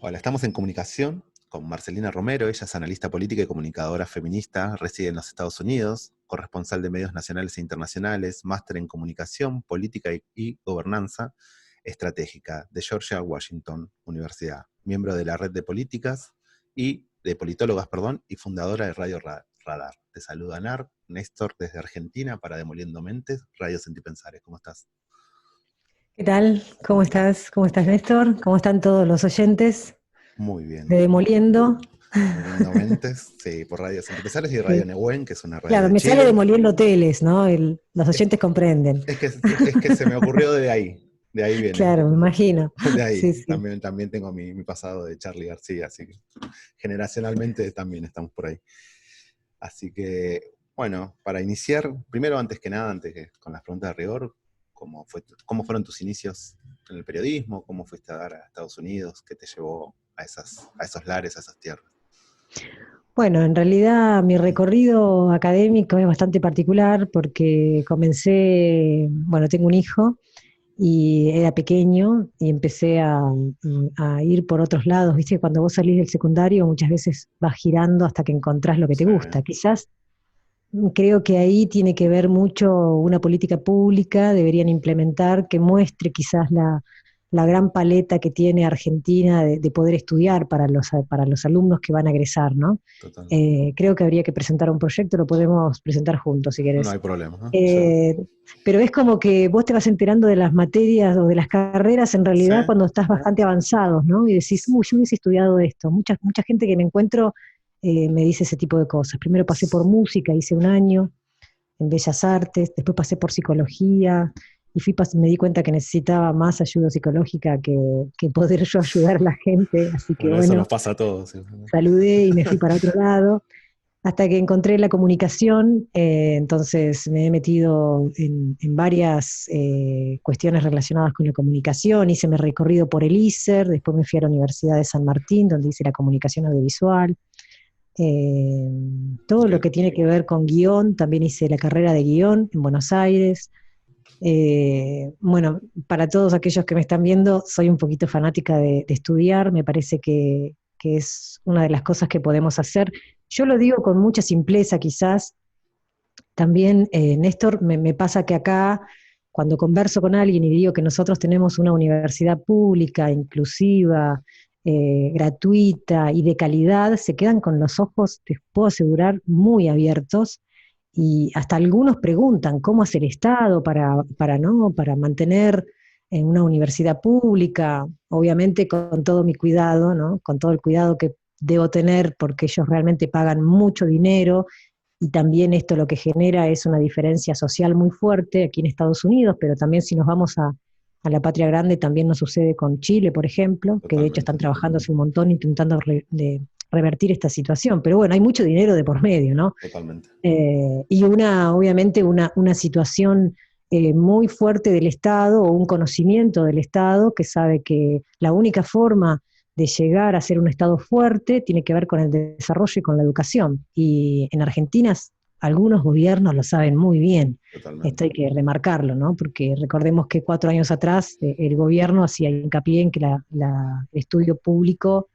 Hola, estamos en comunicación con Marcelina Romero. Ella es analista política y comunicadora feminista, reside en los Estados Unidos, corresponsal de medios nacionales e internacionales, máster en comunicación, política y gobernanza estratégica de Georgia Washington Universidad, miembro de la red de políticas y de politólogas, y fundadora de Radio Radar. Te saluda Néstor desde Argentina para Demoliendo Mentes, Radio Sentipensares. ¿Cómo estás? ¿Qué tal? ¿Cómo estás? ¿Cómo estás, Néstor? ¿Cómo están todos los oyentes Muy bien. de Demoliendo? Demoliendo Mentes, sí, por Radio Sentipensares y Radio Sí. Nehuen, que es una radio Claro, de me sale Chile. Demoliendo Hoteles, ¿no? Los Es, oyentes comprenden. es que se me ocurrió de ahí viene, Claro, me imagino. de Sí, ahí. sí. También tengo mi pasado de Charly García, así que generacionalmente también estamos por ahí. Así que, bueno, para iniciar, primero, antes que nada, con las preguntas de rigor, ¿cómo fueron tus inicios en el periodismo? ¿Cómo fuiste a dar a Estados Unidos? ¿Qué te llevó a esos lares, a esas tierras? Bueno, en realidad mi recorrido académico es bastante particular porque comencé, bueno, tengo un hijo y era pequeño y empecé a ir por otros lados, viste, cuando vos salís del secundario muchas veces vas girando hasta que encontrás lo que te Sí, gusta. Quizás creo que ahí tiene que ver mucho una política pública, deberían implementar que muestre quizás la gran paleta que tiene Argentina de poder estudiar para los alumnos que van a egresar, ¿no? totalmente. Creo que habría que presentar un proyecto, lo podemos presentar juntos si No querés. hay problema, ¿no? Eh, pero es como que vos te vas enterando de las materias o de las carreras en Sí, realidad cuando estás bastante avanzados, ¿no? Y decís, uy, yo hubiese estudiado esto. Mucha gente que me encuentro me dice ese tipo de cosas. Primero pasé por música, hice un año en Bellas Artes, después pasé por psicología y me di cuenta que necesitaba más ayuda psicológica que poder yo ayudar a la gente. Así que bueno, eso nos bueno, pasa a todos. ¿Sí? saludé y me fui para otro lado hasta que encontré la comunicación, entonces me he metido en varias cuestiones relacionadas con la comunicación, hice mi recorrido por el ISER, después me fui a la Universidad de San Martín, donde hice la comunicación audiovisual, eh, todo lo Sí. que tiene que ver con guión, también hice la carrera de guión en Buenos Aires. Bueno, para todos aquellos que me están viendo, soy un poquito fanática de estudiar, me parece que es una de las cosas que podemos hacer. Yo lo digo con mucha simpleza quizás, también Néstor, me pasa que acá, cuando converso con alguien y digo que nosotros tenemos una universidad pública, inclusiva, gratuita y de calidad, se quedan con los ojos, te puedo asegurar, muy abiertos y hasta algunos preguntan cómo hace el Estado para mantener una universidad pública, obviamente con todo mi cuidado, ¿no? Con todo el cuidado que debo tener porque ellos realmente pagan mucho dinero y también esto lo que genera es una diferencia social muy fuerte aquí en Estados Unidos, pero también si nos vamos a la patria grande también nos sucede con Chile, por ejemplo, que de hecho Totalmente. están trabajando hace un montón intentando revertir esta situación, pero bueno, hay mucho dinero de por medio, ¿no? Totalmente. Y obviamente una situación muy fuerte del Estado o un conocimiento del Estado que sabe que la única forma de llegar a ser un Estado fuerte tiene que ver con el desarrollo y con la educación. Y en Argentina algunos gobiernos lo saben muy bien. Totalmente. Esto hay que remarcarlo, ¿no? Porque recordemos que 4 años atrás el gobierno hacía hincapié en que el estudio público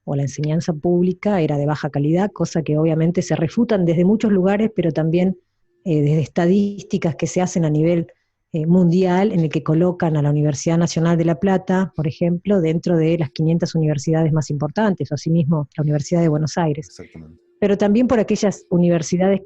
o la enseñanza pública era de baja calidad, cosa que obviamente se refutan desde muchos lugares, pero también desde estadísticas que se hacen a nivel mundial, en el que colocan a la Universidad Nacional de La Plata, por ejemplo, dentro de las 500 universidades más importantes, o asimismo la Universidad de Buenos Aires. Exactamente. Pero también por aquellas universidades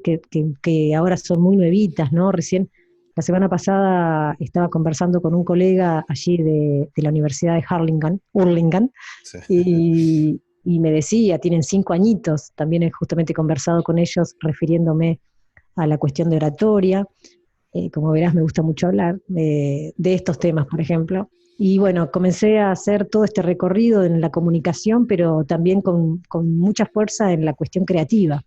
que ahora son muy nuevitas, ¿no? Recién la semana pasada estaba conversando con un colega allí de la Universidad de Hurlingham, Sí. y me decía, tienen 5 añitos, también he justamente conversado con ellos refiriéndome a la cuestión de oratoria, como verás me gusta mucho hablar de estos temas, por ejemplo, y bueno, comencé a hacer todo este recorrido en la comunicación, pero también con mucha fuerza en la cuestión creativa.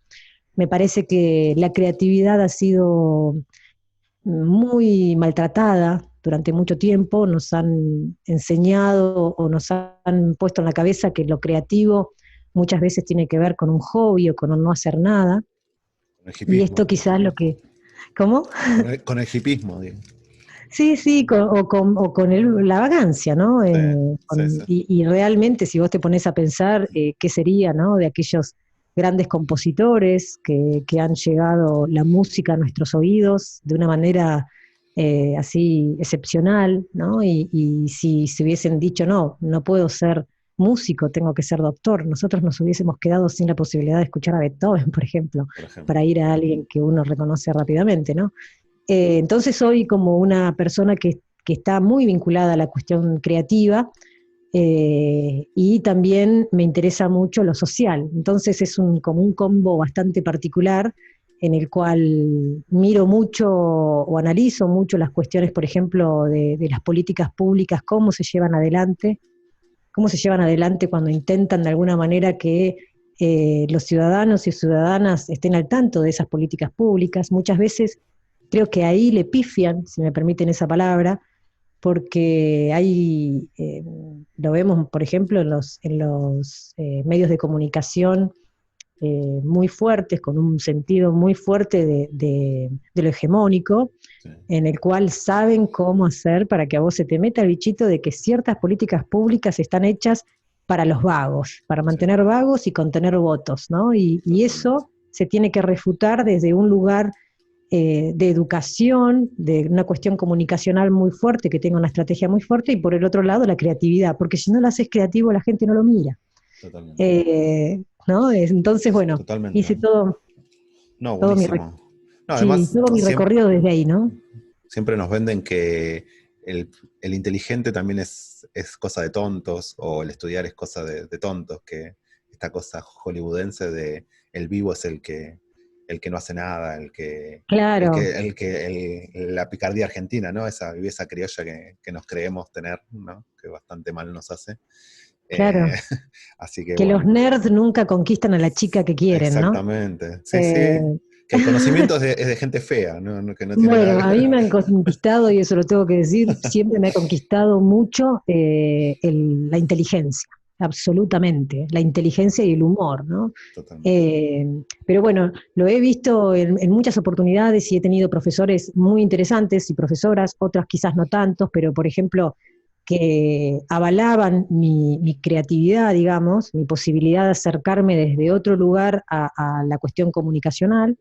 Me parece que la creatividad ha sido muy maltratada durante mucho tiempo, nos han enseñado o nos han puesto en la cabeza que lo creativo muchas veces tiene que ver con un hobby o con un no hacer nada, Con el y hipismo. esto quizás lo que... ¿Cómo? Con el hipismo, digo. Sí, sí, la vagancia, ¿no? Sí, sí, sí. Y realmente, si vos te pones a pensar qué sería, ¿no? De aquellos grandes compositores que han llegado la música a nuestros oídos de una manera así excepcional, ¿no? Y si se hubiesen dicho, no, no puedo ser músico, tengo que ser doctor, nosotros nos hubiésemos quedado sin la posibilidad de escuchar a Beethoven, por ejemplo, Por ejemplo. para ir a alguien que uno reconoce rápidamente, ¿no? Entonces soy como una persona que está muy vinculada a la cuestión creativa y también me interesa mucho lo social. Entonces es como un combo bastante particular en el cual miro mucho o analizo mucho las cuestiones, por ejemplo, de las políticas públicas, cómo se llevan adelante cuando intentan de alguna manera que los ciudadanos y ciudadanas estén al tanto de esas políticas públicas. Muchas veces creo que ahí le pifian, si me permiten esa palabra, porque hay, lo vemos, por ejemplo, en los medios de comunicación muy fuertes, con un sentido muy fuerte de lo hegemónico, Sí, en el cual saben cómo hacer para que a vos se te meta el bichito de que ciertas políticas públicas están hechas para los vagos, para sí, mantener vagos y contener votos, ¿no? Y totalmente. eso se tiene que refutar desde un lugar de educación, de una cuestión comunicacional muy fuerte, que tenga una estrategia muy fuerte, y por el otro lado la creatividad, porque si no lo haces creativo la gente no lo mira. Totalmente. ¿No? Entonces, bueno, Totalmente. hice todo, No, todo buenísimo. No, sí, además, todo mi siempre, recorrido desde ahí, ¿no? siempre nos venden que el inteligente también es cosa de tontos, o el estudiar es cosa de tontos, que esta cosa hollywoodense de el vivo es el que no hace nada, Claro, la picardía argentina, ¿no? Esa viveza criolla que nos creemos tener, ¿no? Que bastante mal nos hace. Eh, claro. así que Que los bueno, nerds nunca conquistan a la chica que quieren, ¿no? exactamente. Sí, Eh, sí. Que el conocimiento es de gente fea, ¿no? Que no tiene nada bueno, que a mí ver. me han conquistado, y eso lo tengo que decir, siempre me ha conquistado mucho la inteligencia, absolutamente, la inteligencia y el humor, ¿no? Totalmente. Eh, pero bueno, lo he visto en muchas oportunidades y he tenido profesores muy interesantes y profesoras, otras quizás no tantos, pero por ejemplo, que avalaban mi creatividad, digamos, mi posibilidad de acercarme desde otro lugar a la cuestión comunicacional,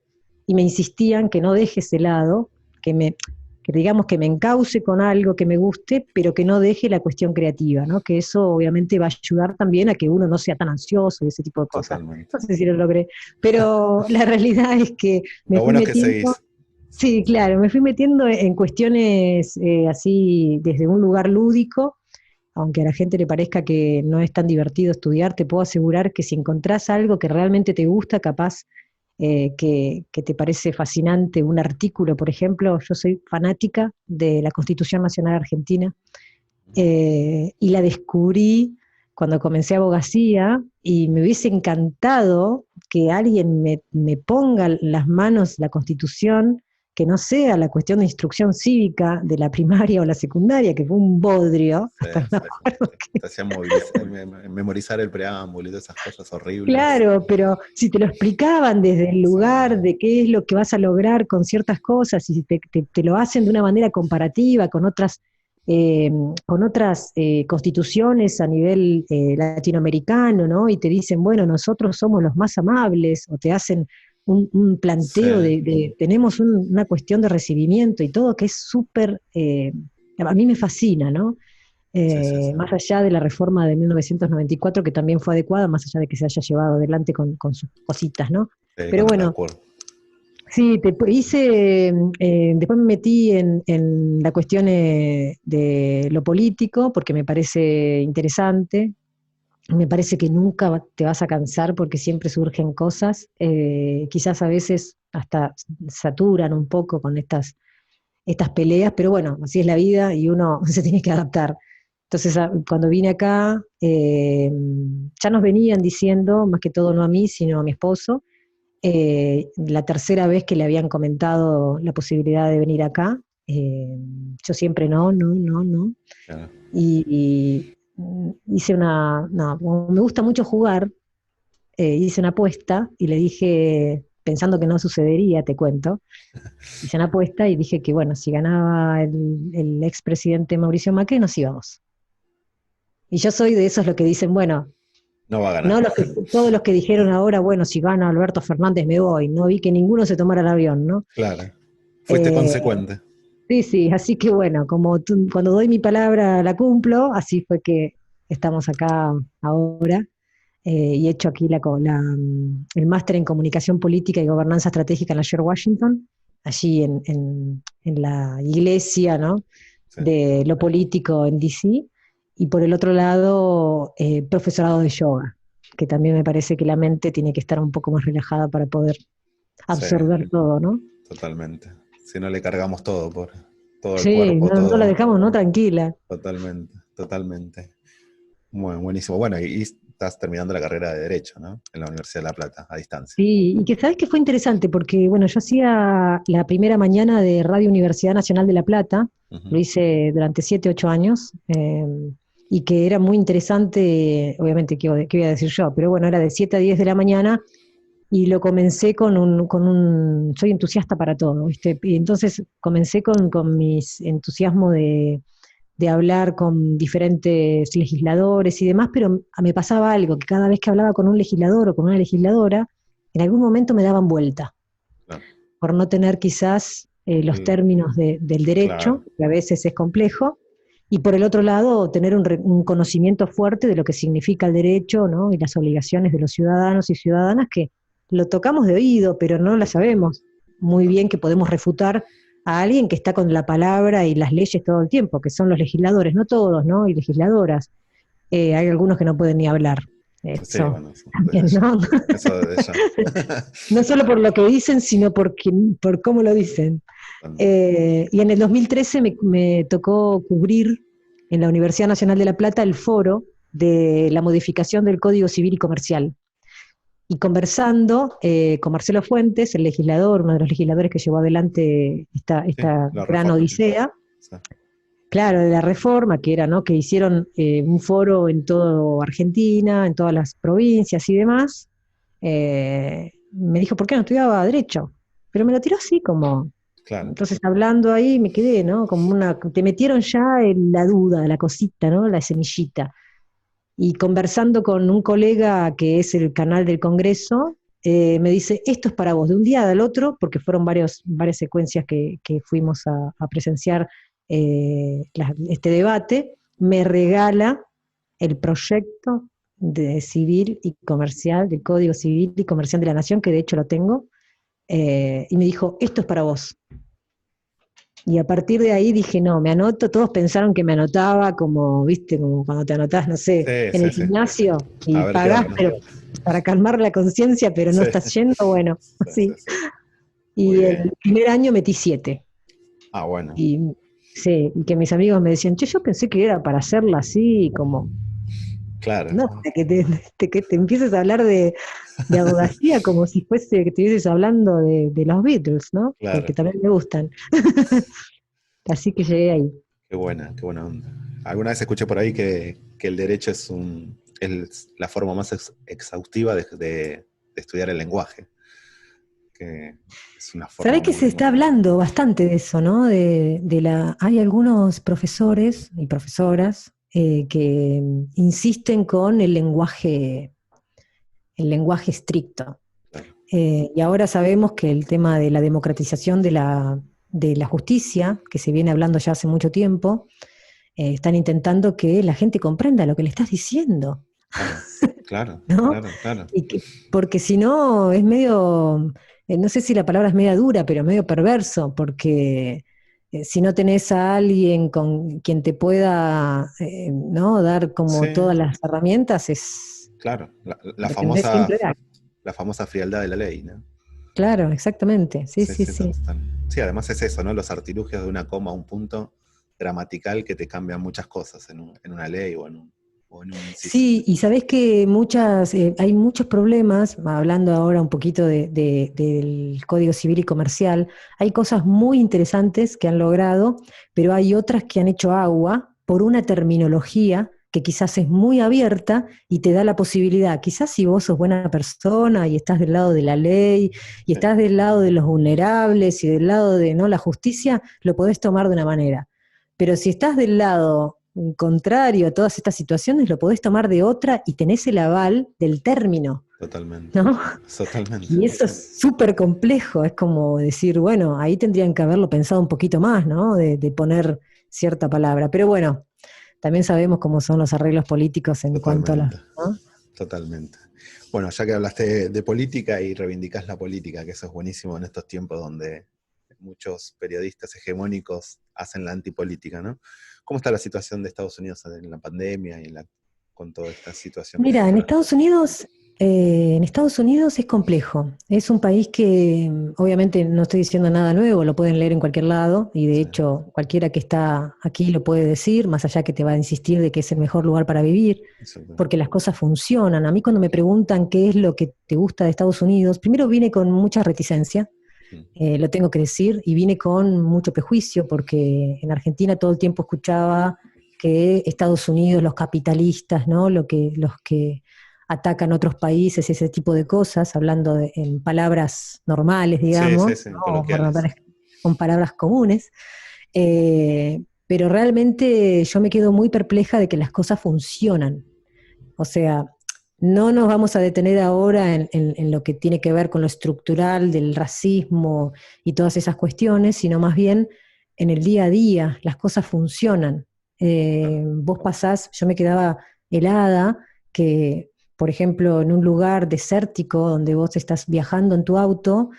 y me insistían que no deje ese lado, que me, que digamos que me encauce con algo que me guste, pero que no deje la cuestión creativa, ¿no? Que eso obviamente va a ayudar también a que uno no sea tan ansioso y ese tipo de cosas. Totalmente. No sé si lo logré, pero la realidad es que me Lo fui bueno es que metiendo, seguís. sí, claro, me fui metiendo en cuestiones así desde un lugar lúdico, aunque a la gente le parezca que no es tan divertido estudiar, te puedo asegurar que si encontrás algo que realmente te gusta, capaz que te parece fascinante, un artículo, por ejemplo, yo soy fanática de la Constitución Nacional Argentina y la descubrí cuando comencé abogacía y me hubiese encantado que alguien me ponga en las manos la Constitución, que no sea la cuestión de instrucción cívica de la primaria o la secundaria, que fue un bodrio, Sí, hasta me sí, sí. acuerdo. Te hacían memorizar el preámbulo y todas esas cosas horribles. Claro, pero si te lo explicaban desde el Sí, lugar de qué es lo que vas a lograr con ciertas cosas, y si te lo hacen de una manera comparativa con otras constituciones a nivel latinoamericano, ¿no? Y te dicen, bueno, nosotros somos los más amables, o te hacen un sí, planteo tenemos una cuestión de recibimiento y todo que es súper, a mí me fascina, ¿no? sí, sí, sí. Más allá de la reforma de 1994, que también fue adecuada, más allá de que se haya llevado adelante con sus cositas, ¿no? Pero De bueno, acuerdo. sí, después me metí en la cuestión de lo político, porque me parece interesante, me parece que nunca te vas a cansar porque siempre surgen cosas, quizás a veces hasta saturan un poco con estas peleas, pero bueno, así es la vida y uno se tiene que adaptar. Entonces, cuando vine acá, ya nos venían diciendo, más que todo no a mí, sino a mi esposo, la tercera vez que le habían comentado la posibilidad de venir acá, yo siempre no, no, no, no. Claro. Y hice no, como me gusta mucho jugar, hice una apuesta y le dije, pensando que no sucedería, te cuento, hice una apuesta y dije que, bueno, si ganaba el expresidente Mauricio Macri, nos íbamos. Y yo soy de esos los que dicen, bueno, No va a ganar. no todos los que dijeron ahora, bueno, si gana Alberto Fernández me voy, no vi que ninguno se tomara el avión, ¿no? Claro. Fuiste Eh, consecuente. sí, así que bueno, como cuando doy mi palabra la cumplo, así fue que estamos acá ahora. Y he hecho aquí el máster en Comunicación Política y Gobernanza Estratégica en la George Washington, allí en la iglesia, ¿no? Sí. De lo político en DC, y por el otro lado, profesorado de yoga, que también me parece que la mente tiene que estar un poco más relajada para poder absorber todo, ¿no? Totalmente. Si no le cargamos todo por todo el Sí, cuerpo, no la todo. dejamos, ¿no? Tranquila. Totalmente. Muy buenísimo. Bueno, y estás terminando la carrera de Derecho, ¿no? En la Universidad de La Plata, a distancia. Sí, y que sabes que fue interesante, porque bueno, yo hacía la primera mañana de Radio Universidad Nacional de La Plata, lo hice durante 7, 8 años, y que era muy interesante, obviamente, ¿qué voy a decir yo? Pero bueno, era de 7 a 10 de la mañana, y lo comencé soy entusiasta para todo, ¿viste? Y entonces comencé con mis entusiasmo de hablar con diferentes legisladores y demás, pero me pasaba algo, que cada vez que hablaba con un legislador o con una legisladora, en algún momento me daban vuelta, Claro. por no tener quizás los términos del derecho, Claro. que a veces es complejo, y por el otro lado, tener un conocimiento fuerte de lo que significa el derecho, ¿no? Y las obligaciones de los ciudadanos y ciudadanas, que lo tocamos de oído, pero no la sabemos muy bien, que podemos refutar a alguien que está con la palabra y las leyes todo el tiempo, que son los legisladores, no todos, ¿no? Y legisladoras. Hay algunos que no pueden ni hablar. Eso, Sí, bueno, también, ¿no? Eso desde ya. No solo por lo que dicen, sino por cómo lo dicen. Y en el 2013 me tocó cubrir en la Universidad Nacional de La Plata el foro de la modificación del Código Civil y Comercial. Y conversando con Marcelo Fuentes, el legislador, uno de los legisladores que llevó adelante esta gran odisea, claro, de la reforma, que era, ¿no? Que hicieron un foro en toda Argentina, en todas las provincias y demás, me dijo, ¿por qué no estudiaba Derecho? Pero me lo tiró así como... Claro. Entonces hablando ahí me quedé, ¿no? Como te metieron ya en la duda, la cosita, ¿no? La semillita. Y conversando con un colega que es el canal del Congreso, me dice, esto es para vos, de un día al otro, porque fueron varias secuencias que fuimos a presenciar este debate, me regala el proyecto de civil y comercial, del Código Civil y Comercial de la Nación, que de hecho lo tengo, y me dijo, esto es para vos. Y a partir de ahí dije, no, me anoto. Todos pensaron que me anotaba como, viste, como cuando te anotás, no sé, en el gimnasio y pagás, pero para calmar la conciencia, pero no estás yendo, bueno, sí. Y el primer año metí 7. Ah, bueno. Y y que mis amigos me decían, che, yo pensé que era para hacerla así, como... Claro. No, que te empieces a hablar de abogacía como si fuese que estuvieses hablando de los Beatles, ¿no? Claro. Que también me gustan. Así que llegué ahí. Qué buena onda. Alguna vez escuché por ahí que el derecho es la forma más exhaustiva de estudiar el lenguaje. Que es una forma. ¿Sabés que se está hablando bastante de eso, ¿no? Hay algunos profesores y profesoras que insisten con el lenguaje estricto. Claro. Y ahora sabemos que el tema de la democratización de la justicia, que se viene hablando ya hace mucho tiempo, están intentando que la gente comprenda lo que le estás diciendo. Claro, ¿no? Claro. Porque si no, es medio, no sé si la palabra es media dura, pero medio perverso, porque si no tenés a alguien con quien te pueda ¿no? dar como todas las herramientas, es... Claro, la famosa frialdad de la ley, ¿no? Claro, exactamente, sí. Sí, además es eso, ¿no? Los artilugios de una coma a un punto gramatical que te cambian muchas cosas en una ley o en un inciso. Sí, y sabés que hay muchos problemas, hablando ahora un poquito del Código Civil y Comercial, hay cosas muy interesantes que han logrado, pero hay otras que han hecho agua por una terminología que quizás es muy abierta y te da la posibilidad, quizás si vos sos buena persona y estás del lado de la ley y estás del lado de los vulnerables y del lado de no la justicia, lo podés tomar de una manera. Pero si estás del lado contrario a todas estas situaciones, lo podés tomar de otra y tenés el aval del término. Totalmente. ¿No? Totalmente. Y eso es súper complejo, es como decir, bueno, ahí tendrían que haberlo pensado un poquito más, ¿no? De poner cierta palabra. Pero bueno, también sabemos cómo son los arreglos políticos en cuanto a Totalmente. ¿no? Totalmente. Bueno, ya que hablaste de política y reivindicás la política, que eso es buenísimo en estos tiempos donde muchos periodistas hegemónicos hacen la antipolítica, ¿no? ¿Cómo está la situación de Estados Unidos en la pandemia y con toda esta situación? Mira, en Estados Unidos es complejo. Es un país que, obviamente, no estoy diciendo nada nuevo, lo pueden leer en cualquier lado, y de hecho, cualquiera que está aquí lo puede decir, más allá que te va a insistir de que es el mejor lugar para vivir, porque las cosas funcionan. A mí cuando me preguntan qué es lo que te gusta de Estados Unidos, primero vine con mucha reticencia, lo tengo que decir, y vine con mucho prejuicio, porque en Argentina todo el tiempo escuchaba que Estados Unidos, los capitalistas, ¿no? Los que atacan otros países, ese tipo de cosas, hablando en palabras normales, digamos, sí, ¿no? coloquiales. Con palabras comunes. Pero realmente yo me quedo muy perpleja de que las cosas funcionan. O sea, no nos vamos a detener ahora en lo que tiene que ver con lo estructural del racismo y todas esas cuestiones, sino más bien en el día a día, las cosas funcionan. Vos pasás, yo me quedaba helada que, por ejemplo, en un lugar desértico donde vos estás viajando en tu auto,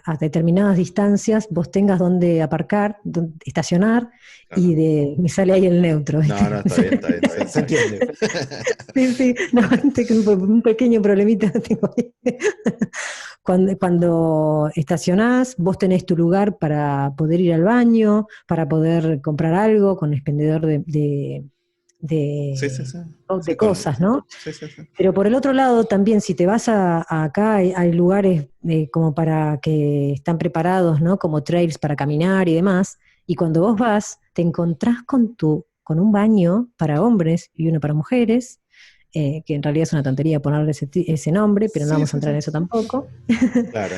a determinadas distancias, vos tengas donde aparcar, donde estacionar, Claro. y me sale ahí el neutro. ¿Viste? No, está bien, se entiende. Sí, no, un pequeño problemita tengo ahí. Cuando estacionás, vos tenés tu lugar para poder ir al baño, para poder comprar algo con expendedor Sí, sí, sí. de cosas, ¿no? Sí, sí, sí. Pero por el otro lado, también, si te vas acá, hay lugares como para que están preparados, ¿no? Como trails para caminar y demás. Y cuando vos vas, te encontrás con un baño para hombres y uno para mujeres, que en realidad es una tontería ponerle ese nombre, pero no Sí, vamos a sí, entrar sí. en eso tampoco. Claro,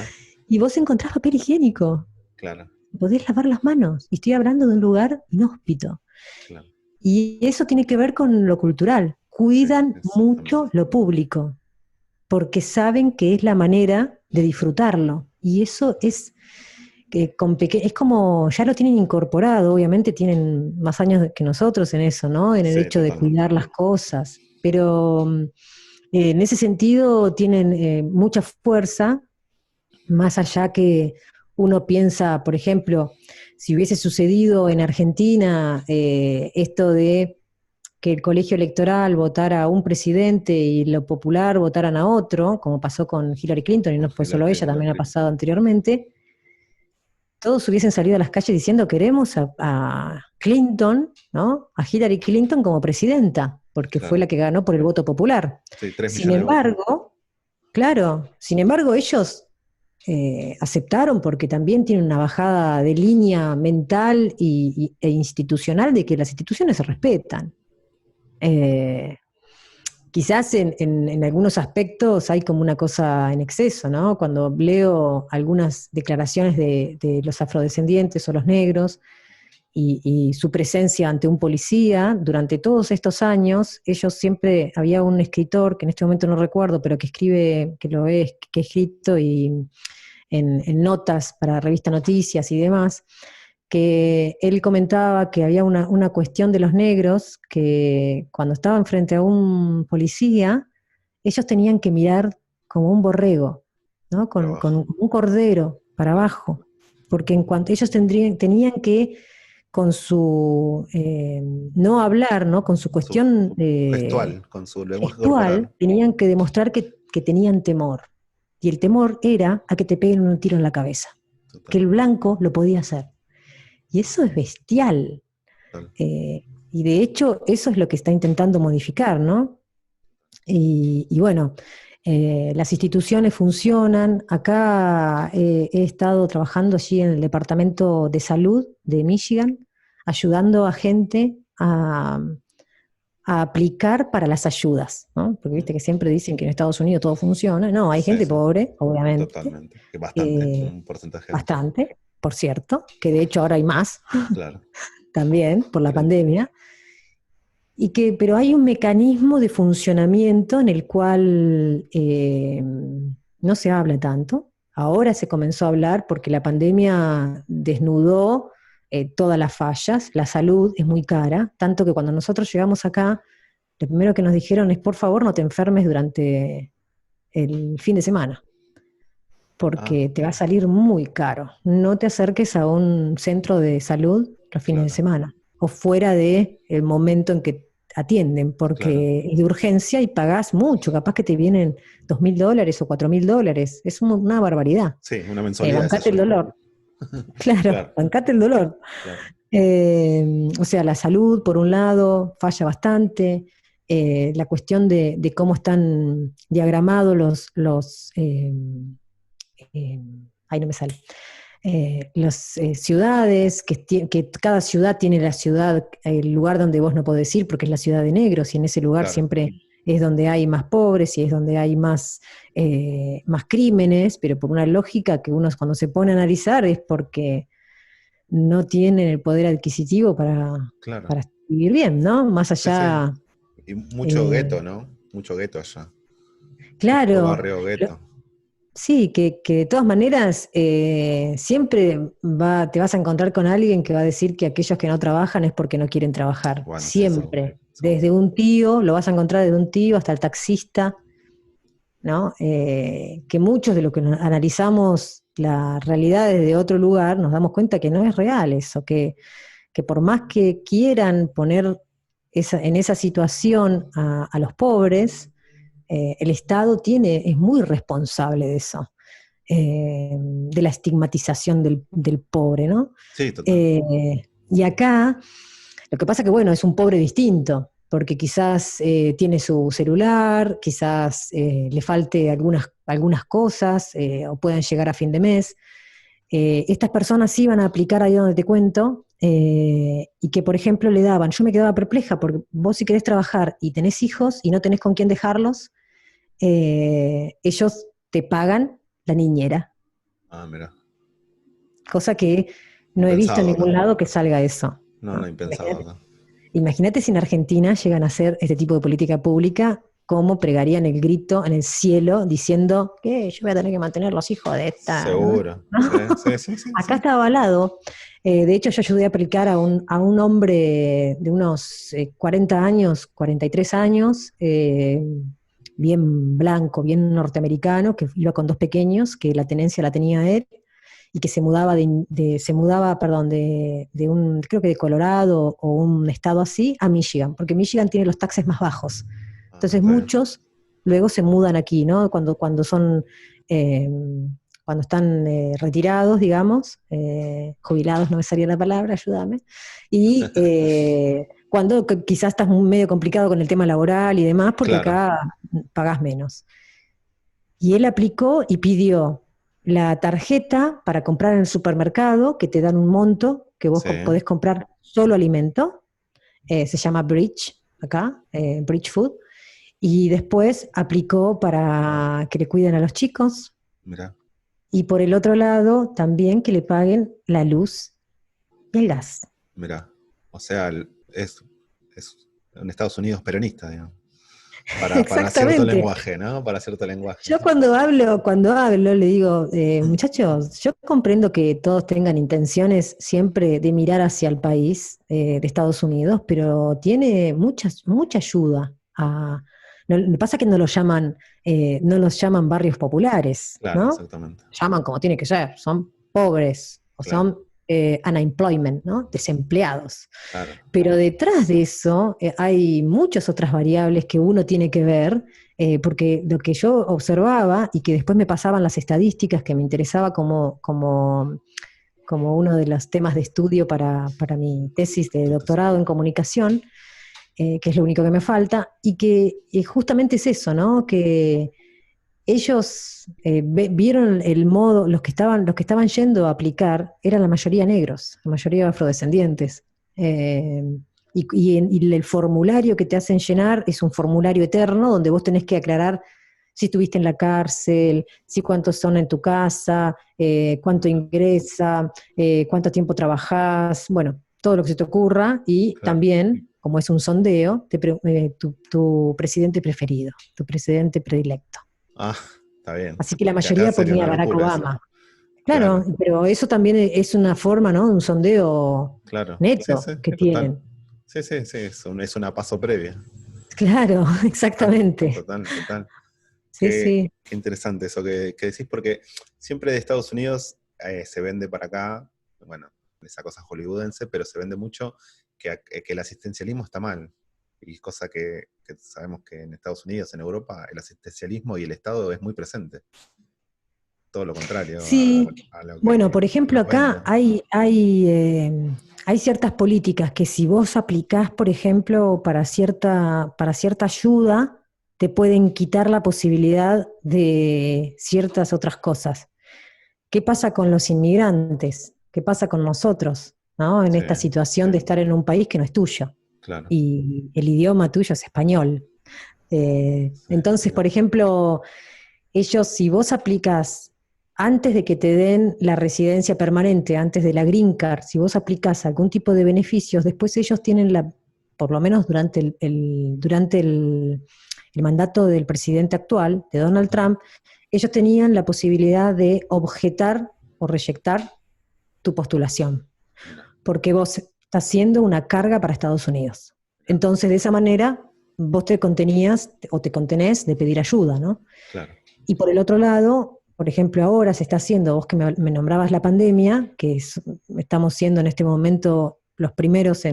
Y vos encontrás papel higiénico, claro, podés lavar las manos. Y estoy hablando de un lugar inhóspito. claro. Y eso tiene que ver con lo cultural. Cuidan mucho lo público, porque saben que es la manera de disfrutarlo. Y eso es, es como, ya lo tienen incorporado, obviamente tienen más años que nosotros en eso, ¿no? En el Sí, hecho de totalmente. cuidar las cosas. Pero en ese sentido tienen mucha fuerza, más allá que uno piensa, por ejemplo, si hubiese sucedido en Argentina esto de que el colegio electoral votara a un presidente y lo popular votaran a otro, como pasó con Hillary Clinton, y no fue solo ella, también ha pasado anteriormente, todos hubiesen salido a las calles diciendo queremos a Clinton, ¿no? A Hillary Clinton como presidenta, porque fue la que ganó por el voto popular. Sí, 3 Sin millones de votos. embargo, claro, sin embargo ellos aceptaron porque también tienen una bajada de línea mental e institucional de que las instituciones se respetan. Eh, Quizás en algunos aspectos hay como una cosa en exceso, ¿no? Cuando leo algunas declaraciones de los afrodescendientes o los negros y su presencia ante un policía, durante todos estos años, ellos siempre, había un escritor, que en este momento no recuerdo, pero que escribe, que he escrito y en notas para revista Noticias y demás, que él comentaba que había una cuestión de los negros que cuando estaban frente a un policía, ellos tenían que mirar como un borrego, ¿no? Con un cordero para abajo, porque en cuanto ellos tenían que con su no hablar, ¿no? Con su cuestión gestual, con su lenguaje gestual, corporal. tenían que demostrar que tenían temor. Y el temor era a que te peguen un tiro en la cabeza, que el blanco lo podía hacer. Y eso es bestial. Y de hecho, eso es lo que está intentando modificar, ¿no? Y bueno, las instituciones funcionan. Acá he estado trabajando allí en el Departamento de Salud de Michigan, ayudando a gente a aplicar para las ayudas, ¿no? Porque viste que siempre dicen que en Estados Unidos todo funciona. No, hay Sí, gente sí, pobre, obviamente, totalmente. Que bastante, eh, un porcentaje alto. bastante, por cierto, que de hecho ahora hay más Claro, también por la increíble. pandemia. Pero hay un mecanismo de funcionamiento en el cual no se habla tanto. Ahora se comenzó a hablar porque la pandemia desnudó todas las fallas. La salud es muy cara, tanto que cuando nosotros llegamos acá, lo primero que nos dijeron es, por favor, no te enfermes durante el fin de semana, Ah, porque te va a salir muy caro. No te acerques a un centro de salud los fines de claro, semana o fuera de el momento en que atienden, claro. porque es de urgencia y pagás mucho, capaz que te vienen $2.000 o $4.000. Es una barbaridad. Sí, una mensualidad de esa Bancate el ayuda. dolor. Claro, Claro, bancate el dolor. claro. O sea, la salud, por un lado, falla bastante. La cuestión de cómo están diagramados eh, ahí no me sale, las ciudades, que cada ciudad tiene la ciudad, el lugar donde vos no podés ir porque es la ciudad de negros y en ese lugar Claro, siempre es donde hay más pobres y es donde hay más crímenes, pero por una lógica que uno cuando se pone a analizar es porque no tienen el poder adquisitivo claro. para vivir bien, ¿no? Más Sí, sí. allá, Y mucho eh, gueto, ¿no? Mucho gueto allá. Mucho claro, barrio gueto. sí, que de todas maneras siempre te vas a encontrar con alguien que va a decir que aquellos que no trabajan es porque no quieren trabajar. Bueno, sí, seguro, Siempre. seguro. Desde un tío, lo vas a encontrar desde un tío hasta el taxista, ¿no? Que muchos de lo que analizamos la realidad desde otro lugar nos damos cuenta que no es real eso, que por más que quieran poner en esa situación a los pobres, el Estado es muy responsable de eso, de la estigmatización del pobre, ¿no? Sí, total. Y acá, lo que pasa que, bueno, es un pobre distinto, porque quizás tiene su celular, quizás le falte algunas cosas, o puedan llegar a fin de mes. Estas personas sí iban a aplicar ahí donde te cuento, y que, por ejemplo, le daban, yo me quedaba perpleja, porque vos si querés trabajar y tenés hijos y no tenés con quién dejarlos, ellos te pagan la niñera, Ah, mira. cosa que no he visto en Impensado ningún acá. lado que salga eso, No, no, ¿no? impensado acá. Imagínate si en Argentina llegan a hacer este tipo de política pública, cómo pregarían el grito en el cielo diciendo que yo voy a tener que mantener los hijos de esta, ¿no? Seguro. Sí, sí, sí, sí, Acá sí. está avalado. De hecho, yo ayudé a aplicar a un hombre de unos 40 años, 43 años, bien blanco, bien norteamericano, que iba con dos pequeños, que la tenencia la tenía él, y que perdón, de un, creo que de Colorado o un estado así, a Michigan, porque Michigan tiene los taxes más bajos. Ah, Entonces está bien. muchos luego se mudan aquí, ¿no? Eh, cuando están retirados, digamos, jubilados no me salía la palabra, ayúdame, y cuando quizás estás medio complicado con el tema laboral y demás, porque Claro. acá pagás menos. Y él aplicó y pidió la tarjeta para comprar en el supermercado, que te dan un monto, que vos Sí. podés comprar solo alimento, se llama Bridge, acá, Bridge Food, y después aplicó para que le cuiden a los chicos, Mira, y por el otro lado también que le paguen la luz y el gas. mira. O sea, es en Estados Unidos peronista, digamos. Para cierto Exactamente. lenguaje, ¿no? Para cierto lenguaje. Yo cuando hablo, le digo, muchachos, yo comprendo que todos tengan intenciones siempre de mirar hacia el país de Estados Unidos, pero tiene mucha ayuda. Lo que pasa es que no los llaman barrios populares, Claro, ¿no? exactamente. Llaman como tiene que ser, son pobres o Claro, son unemployment, ¿no? Desempleados. claro. Pero detrás de eso hay muchas otras variables que uno tiene que ver, porque lo que yo observaba y que después me pasaban las estadísticas que me interesaba como uno de los temas de estudio para mi tesis de Tu tesis. doctorado en comunicación, que es lo único que me falta, y que justamente es eso, ¿no? Que ellos vieron el modo, los que estaban yendo a aplicar eran la mayoría negros, la mayoría afrodescendientes. Eh, y el formulario que te hacen llenar es un formulario eterno donde vos tenés que aclarar si estuviste en la cárcel, si cuántos son en tu casa, cuánto ingresa, cuánto tiempo trabajás, bueno, todo lo que se te ocurra, y Claro. también, como es un sondeo, tu presidente preferido, tu presidente predilecto. Ah, está bien. Así que la Que acá mayoría sería ponía una Barack locura eso. Obama. Claro, Claro, pero eso también es una forma, ¿no? Un sondeo claro. Sí, sí, neto que total. tienen. Sí, sí, sí, es una paso previa. Claro, Total, exactamente. total, total. Sí, sí. Qué interesante eso que decís, porque siempre de Estados Unidos se vende para acá, bueno, esa cosa hollywoodense, pero se vende mucho que el asistencialismo está mal. Y cosa que sabemos que en Estados Unidos, en Europa, el asistencialismo y el Estado es muy presente. Todo lo contrario Sí, a lo bueno, que por ejemplo, nos acá venden. hay ciertas políticas que si vos aplicás, por ejemplo, para cierta ayuda, te pueden quitar la posibilidad de ciertas otras cosas. ¿Qué pasa con los inmigrantes? ¿Qué pasa con nosotros, ¿no? En Sí, esta situación de estar en un país que no es tuyo claro. y el idioma tuyo es español. Sí, Entonces, por ejemplo, ellos, si vos aplicas antes de que te den la residencia permanente, antes de la Green Card, si vos aplicas algún tipo de beneficios, después ellos tienen por lo menos durante el mandato del presidente actual, de Donald ujú, Trump, ellos tenían la posibilidad de objetar o reyectar tu postulación, mira, porque vos estás siendo una carga para Estados Unidos. mira, Entonces, de esa manera, vos te contenías o te contenés de pedir ayuda, ¿no? claro. Y por el otro lado, por ejemplo, ahora se está haciendo, vos que me nombrabas la pandemia, estamos siendo en este momento los primeros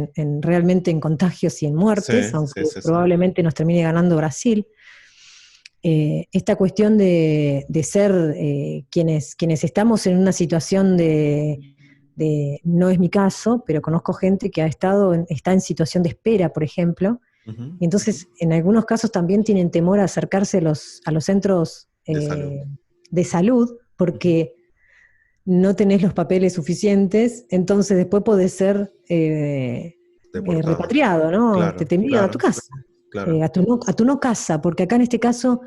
realmente en contagios y en Sí, muertes, sí, aunque sí, sí. probablemente nos termine ganando Brasil. Esta cuestión de ser quienes estamos en una situación no es mi caso, pero conozco gente que está en situación de espera, por ejemplo, Ujú, y entonces en algunos casos también tienen temor a acercarse a los centros de salud. de salud Ujú, porque no tenés los papeles suficientes, entonces después podés ser deportado. repatriado, ¿no? Te Claro, envían a tu claro, casa, claro. a tu no casa, porque acá en este caso,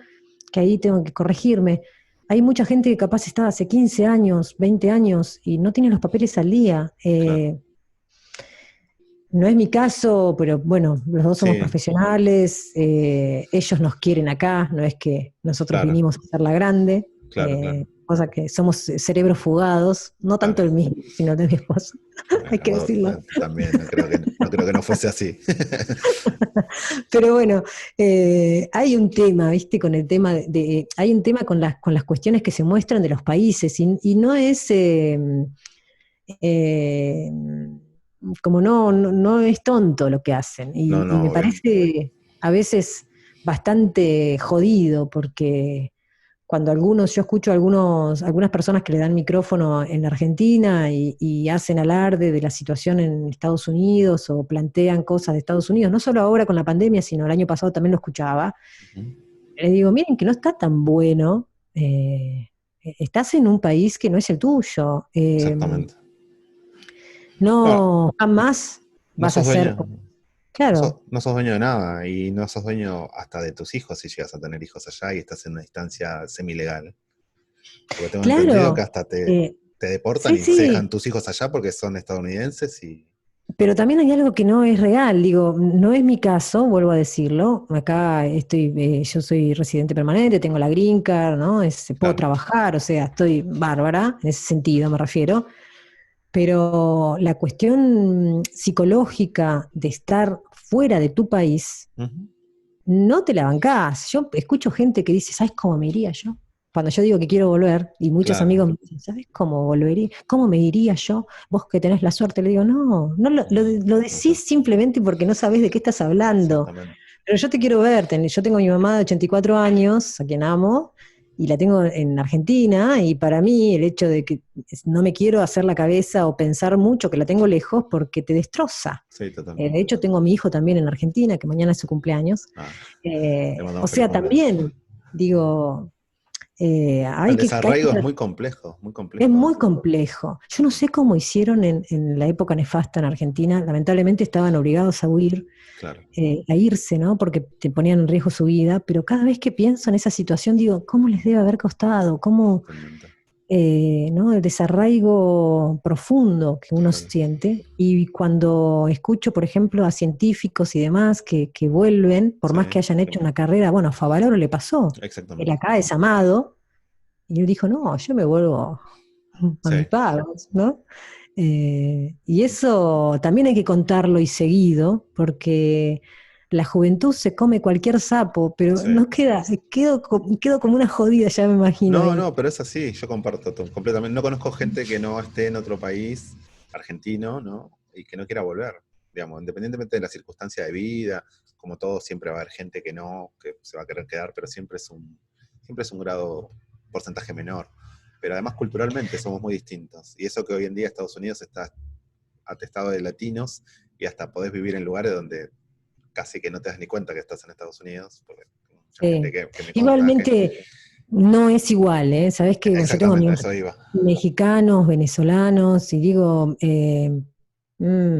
que ahí tengo que corregirme, hay mucha gente que capaz está hace 15 años, 20 años y no tiene los papeles al día. Claro. No es mi caso, pero bueno, los dos somos Sí, profesionales, ellos nos quieren acá, no es que nosotros claro, vinimos a hacerla grande, claro, claro, cosa que somos cerebros fugados, no tanto claro. el mío, sino de mi esposo, hay Bueno, que decirlo. también no creo que no fuese así. Pero bueno, hay un tema, ¿viste? Con el tema hay un tema con las cuestiones que se muestran de los países y no es eh, como no es tonto lo que hacen. No, Y no, me obvio. parece a veces bastante jodido porque yo escucho algunas personas que le dan micrófono en Argentina y hacen alarde de la situación en Estados Unidos o plantean cosas de Estados Unidos, no solo ahora con la pandemia, sino el año pasado también lo escuchaba. Ujú, Les digo, miren que no está tan bueno, estás en un país que no es el tuyo, exactamente. No, no jamás no vas a sos ser, dueño, claro, no sos dueño de nada y no sos dueño hasta de tus hijos si llegas a tener hijos allá y estás en una instancia semilegal. Porque tengo entendido que claro, hasta te deportan sí, y se sí, dejan tus hijos allá porque son estadounidenses y... pero también hay algo que no es real, digo, no es mi caso, vuelvo a decirlo, acá yo soy residente permanente, tengo la green card, ¿no? Puedo Claro. trabajar, o sea, estoy bárbara, en ese sentido me refiero, pero la cuestión psicológica de estar fuera de tu país, Ujú, no te la bancás. Yo escucho gente que dice, ¿sabes cómo me iría yo? Cuando yo digo que quiero volver, y muchos claro. amigos me dicen, ¿sabes cómo volvería? ¿Cómo me iría yo? Vos que tenés la suerte, le digo, no, no No, lo no, no, decís simplemente porque no sabés de qué estás hablando. exactamente. Pero yo te quiero ver, yo tengo a mi mamá de 84 años, a quien amo, y la tengo en Argentina, y para mí el hecho de que no me quiero hacer la cabeza o pensar mucho que la tengo lejos porque te destroza. Sí, De totalmente. hecho, tengo a mi hijo también en Argentina, que mañana es su cumpleaños. Ah, Eh, te o mandamos feliz sea, cumpleaños. también, digo, El hay desarraigo que es muy complejo, muy es complejo. muy complejo. Yo no sé cómo hicieron en la época nefasta en Argentina. Lamentablemente estaban obligados a huir, Claro, a irse, ¿no? Porque te ponían en riesgo su vida. Pero cada vez que pienso en esa situación, digo, ¿cómo les debe haber costado? ¿Cómo, totalmente. ¿no? El desarraigo profundo que uno Claro. siente. Y cuando escucho, por ejemplo, a científicos y demás que vuelven, por Sí, más que hayan hecho una carrera, bueno, a Favaloro le pasó. Él exactamente. acá es amado, y él dijo, no, yo me vuelvo a Sí, mis pagos, ¿no? Y eso también hay que contarlo y seguido, porque la juventud se come cualquier sapo, pero sí. no quedo como una jodida, ya me imagino No, ahí. no, pero es así, yo comparto completamente. No conozco gente que no esté en otro país argentino, ¿no? Y que no quiera volver, digamos, independientemente de la circunstancia de vida, como todo, siempre va a haber gente que no, que se va a querer quedar, pero siempre es un grado, porcentaje menor. Pero además culturalmente somos muy distintos. Y eso que hoy en día Estados Unidos está atestado de latinos y hasta podés vivir en lugares donde casi que no te das ni cuenta que estás en Estados Unidos, porque mucha gente Sí. que me conta que... Igualmente no es igual, ¿eh? Sabés que bueno, yo tengo Exactamente, a amigos eso iba. mexicanos, venezolanos, y digo, mm,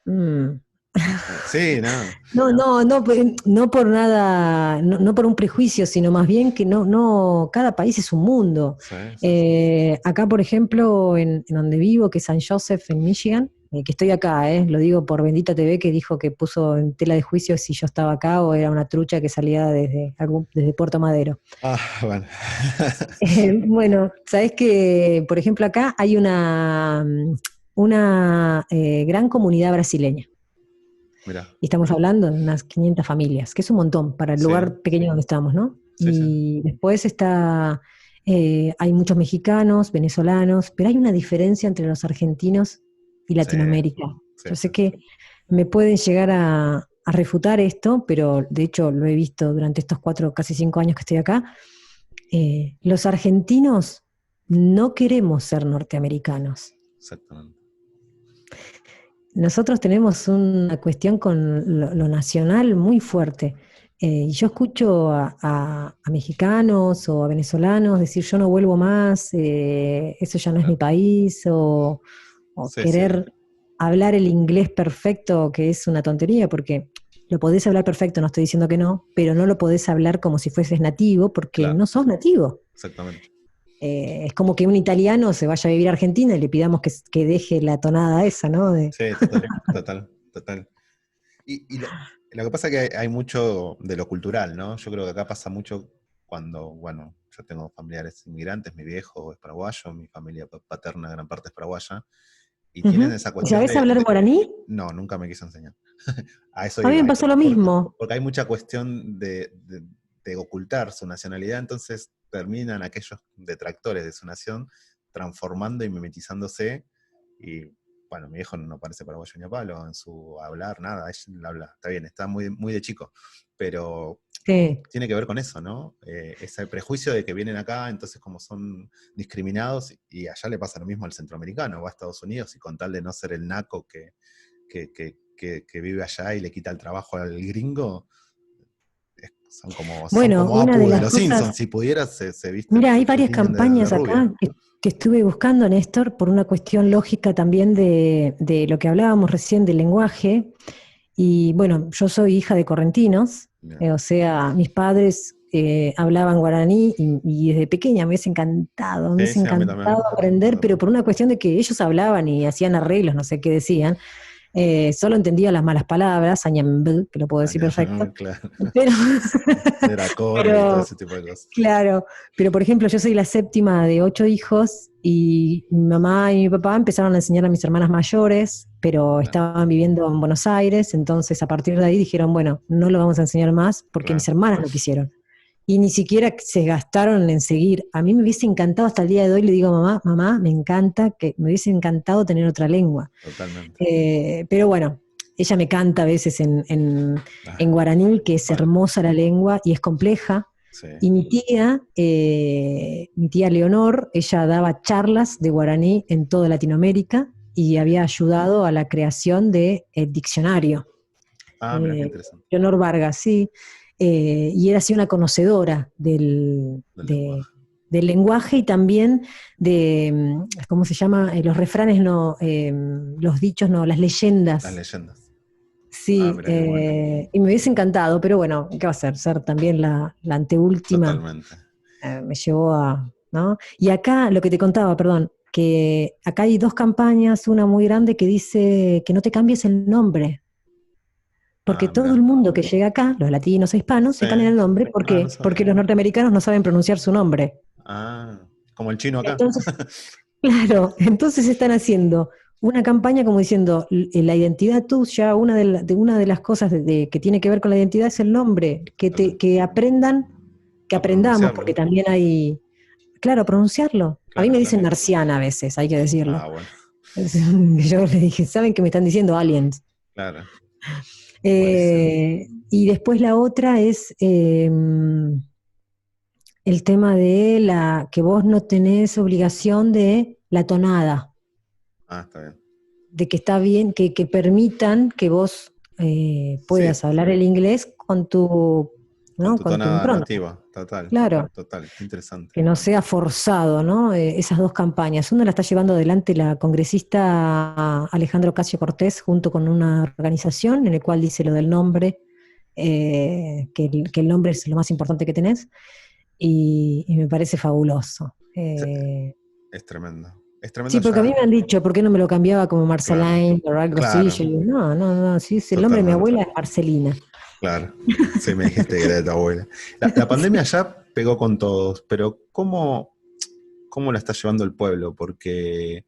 mm, Sí, no. no por nada, no por un prejuicio, sino más bien que cada país es un mundo. Sí, sí, sí. Acá, por ejemplo, en donde vivo, que es San Joseph, en Michigan, que estoy acá, lo digo por Bendita TV, que dijo que puso en tela de juicio si yo estaba acá o era una trucha que salía desde Puerto Madero. Ah, bueno. Bueno, sabés que, por ejemplo, acá hay una gran comunidad brasileña. Mira, Y estamos hablando de unas 500 familias, que es un montón para el sí, lugar pequeño donde estamos, ¿no? sí, sí, Y después hay muchos mexicanos, venezolanos, pero hay una diferencia entre los argentinos y sí, Latinoamérica. sí, Yo sí, sé que me pueden llegar a refutar esto, pero de hecho lo he visto durante estos 4, casi 5 años que estoy acá. Los argentinos no queremos ser norteamericanos. exactamente. Nosotros tenemos una cuestión con lo nacional muy fuerte. Y yo escucho a mexicanos o a venezolanos decir yo no vuelvo más, eso ya no es mi Claro. país, o Sí, sí, querer hablar el inglés perfecto, que es una tontería, porque lo podés hablar perfecto, no estoy diciendo que no, pero no lo podés hablar como si fueses nativo, porque claro, no sos nativo. exactamente. Es como que un italiano se vaya a vivir a Argentina y le pidamos que deje la tonada esa, ¿no? Sí, total, total, total. Y lo que pasa es que hay mucho de lo cultural, ¿no? Yo creo que acá pasa mucho cuando, bueno, yo tengo familiares inmigrantes, mi viejo es paraguayo, mi familia paterna gran parte es paraguaya, y tienen Ujú. esa ¿Y cuestión sabés hablar guaraní? no, nunca me quiso enseñar. A eso A mí me iba. pasó lo mismo. Porque hay mucha cuestión de ocultar su nacionalidad, entonces terminan aquellos detractores de su nación transformando y mimetizándose. Y bueno, mi hijo no parece paraguayo ni a palo en su hablar, nada, él habla, está bien, está muy, muy de chico, pero Sí. tiene que ver con eso, ¿no? Ese prejuicio de que vienen acá, entonces como son discriminados, y allá le pasa lo mismo al centroamericano, va a Estados Unidos y con tal de no ser el naco que vive allá y le quita el trabajo al gringo, son Bueno, como una de Apu de las los Simpsons, cosas, si pudieras se visten, mira, hay se varias tiñen de campañas rubio. acá que estuve buscando, Néstor, por una cuestión lógica también de lo que hablábamos recién del lenguaje. Y bueno, yo soy hija de correntinos, Mira, o sea, mis padres hablaban guaraní y desde pequeña me sí, hubiese sí, a mí también. encantado aprender, pero por una cuestión de que ellos hablaban y hacían arreglos, no sé qué decían. Solo entendía las malas palabras, añambú, que lo puedo decir perfecto, Claro. pero, Era corre y todo pero ese tipo de cosas. claro, pero por ejemplo, yo soy la séptima de 8 hijos y mi mamá y mi papá empezaron a enseñar a mis hermanas mayores, pero Claro, estaban viviendo en Buenos Aires, entonces a partir de ahí dijeron, bueno, no lo vamos a enseñar más porque mis claro. hermanas lo quisieron. Y ni siquiera se gastaron en seguir. A mí me hubiese encantado hasta el día de hoy, le digo, mamá, me encanta, que me hubiese encantado tener otra lengua. Totalmente. Pero bueno, ella me canta a veces en Ah, guaraní, que es bueno, hermosa la lengua y es compleja. sí. Y mi tía Leonor, ella daba charlas de guaraní en toda Latinoamérica y había Mira. ayudado a la creación del diccionario. Ah, mira qué interesante. Leonor Vargas, sí. Y era así una conocedora Del lenguaje. del lenguaje y también de, ¿cómo se llama? Los refranes no, los dichos no, las leyendas. Las leyendas. Sí, Mira qué bueno. y me hubiese encantado, pero bueno, ¿qué va a ser? Ser también la anteúltima Totalmente. me llevó a, ¿no? Y acá, lo que te contaba, perdón, que acá hay dos campañas, una muy grande que dice que no te cambies el nombre, porque todo Mira. el mundo que llega acá, los latinos e hispanos, se Sí. cambian el nombre, ¿por No qué? Porque sabía. los norteamericanos no saben pronunciar su nombre. Como el chino acá. Entonces, claro, entonces están haciendo una campaña como diciendo, la identidad tuya, una de las cosas que tiene que ver con la identidad es el nombre, que aprendan, que A aprendamos, porque pronunciarlo. también hay, claro, pronunciarlo. A mí Claro, me claro. dicen marciana a veces, hay que decirlo. Bueno. Yo le dije, ¿saben que me están diciendo aliens? Claro. Buenísimo. Y después la otra es el tema de que vos no tenés obligación de la tonada, Está bien. de que está bien, que permitan que vos Sí, puedas hablar el inglés con tu, con ¿no? tu Con tu tonada impronta. nativa. Total. Claro, Total. Qué interesante. que no sea forzado, ¿no? Esas dos campañas. Una la está llevando adelante la congresista Alejandro Ocasio Cortés junto con una organización en la cual dice lo del nombre, que el nombre es lo más importante que tenés, y me parece fabuloso. Sí, es tremendo. Es tremendo Sí, porque a mí ya. me han dicho, ¿por qué no me lo cambiaba como Claro. Marceline o algo así? Claro. Yo digo, no, sí, el nombre de mi Totalmente. abuela es Marcelina. Claro. Sí, me dijiste que era de tu abuela. La pandemia ya pegó con todos, pero ¿cómo la está llevando el pueblo? Porque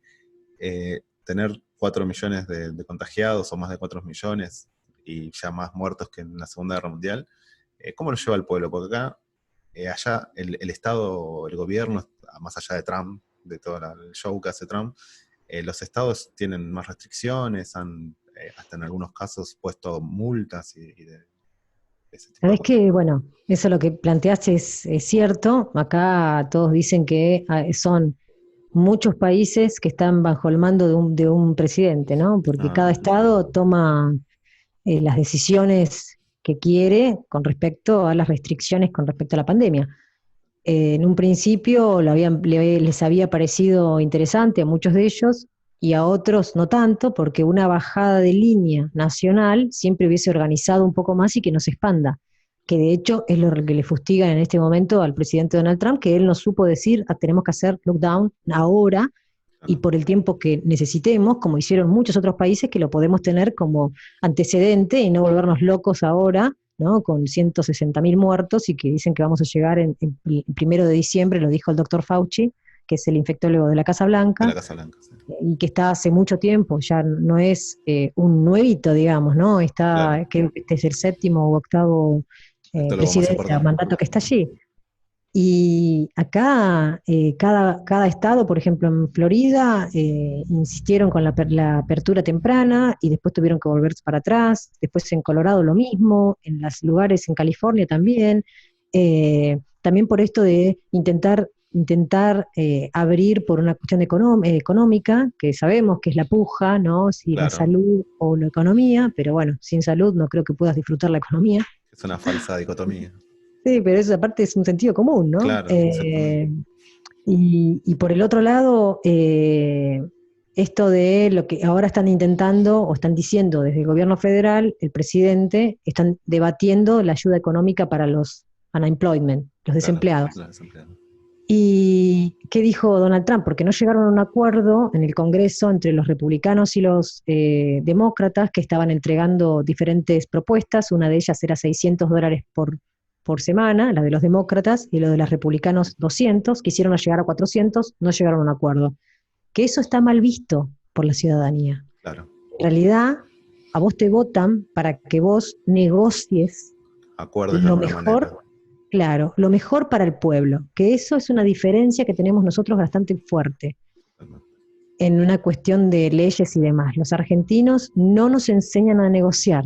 tener 4 millones de contagiados o más de 4 millones y ya más muertos que en la Segunda Guerra Mundial, ¿cómo lo lleva el pueblo? Porque acá, allá el Estado, el gobierno, más allá de Trump, de todo el show que hace Trump, los estados tienen más restricciones, han hasta en algunos casos puesto multas y de ese tipo de Sabes cosas. que, bueno, eso lo que planteaste es cierto. Acá todos dicen que son muchos países que están bajo el mando de un presidente, ¿no? Porque cada Ah, estado toma las decisiones que quiere con respecto a las restricciones con respecto a la pandemia. En un principio les había parecido interesante a muchos de ellos y a otros no tanto, porque una bajada de línea nacional siempre hubiese organizado un poco más y que no se expanda, que de hecho es lo que le fustiga en este momento al presidente Donald Trump, que él no supo decir, tenemos que hacer lockdown ahora y claro, por el tiempo que necesitemos, como hicieron muchos otros países, que lo podemos tener como antecedente y no volvernos locos ahora, ¿no? Con 160.000 muertos y que dicen que vamos a llegar en el 1 de diciembre, lo dijo el doctor Fauci, que es el infectólogo de la Casa de la Blanca, Casa Blanca, sí. y que está hace mucho tiempo, ya no es un nuevito, digamos, ¿no? Claro, Creo que este es el séptimo o octavo esto es lo más presidencia, importante. mandato que está allí. Y acá, cada estado, por ejemplo, en Florida, insistieron con la apertura temprana y después tuvieron que volverse para atrás. Después en Colorado lo mismo, en los lugares en California también. También por esto de intentar abrir por una cuestión económica, que sabemos que es la puja, ¿no? Si la Claro, salud o la economía, pero bueno, sin salud no creo que puedas disfrutar la economía. es una falsa dicotomía. Sí, pero eso aparte es un sentido común, ¿no? Claro, exactamente. Y por el otro lado, esto de lo que ahora están intentando o están diciendo desde el gobierno federal, el presidente, están debatiendo la ayuda económica para los unemployment, los Claro, desempleados. la desempleada. ¿Y qué dijo Donald Trump? Porque no llegaron a un acuerdo en el Congreso entre los republicanos y los demócratas que estaban entregando diferentes propuestas. Una de ellas era $600 por semana, la de los demócratas, y lo de los republicanos 200. Quisieron llegar a 400, no llegaron a un acuerdo. Que eso está mal visto por la ciudadanía. Claro, En realidad, a vos te votan para que vos negocies acuerdes de lo alguna manera. mejor. Claro, lo mejor para el pueblo, que eso es una diferencia que tenemos nosotros bastante fuerte en una cuestión de leyes y demás. Los argentinos no nos enseñan a negociar,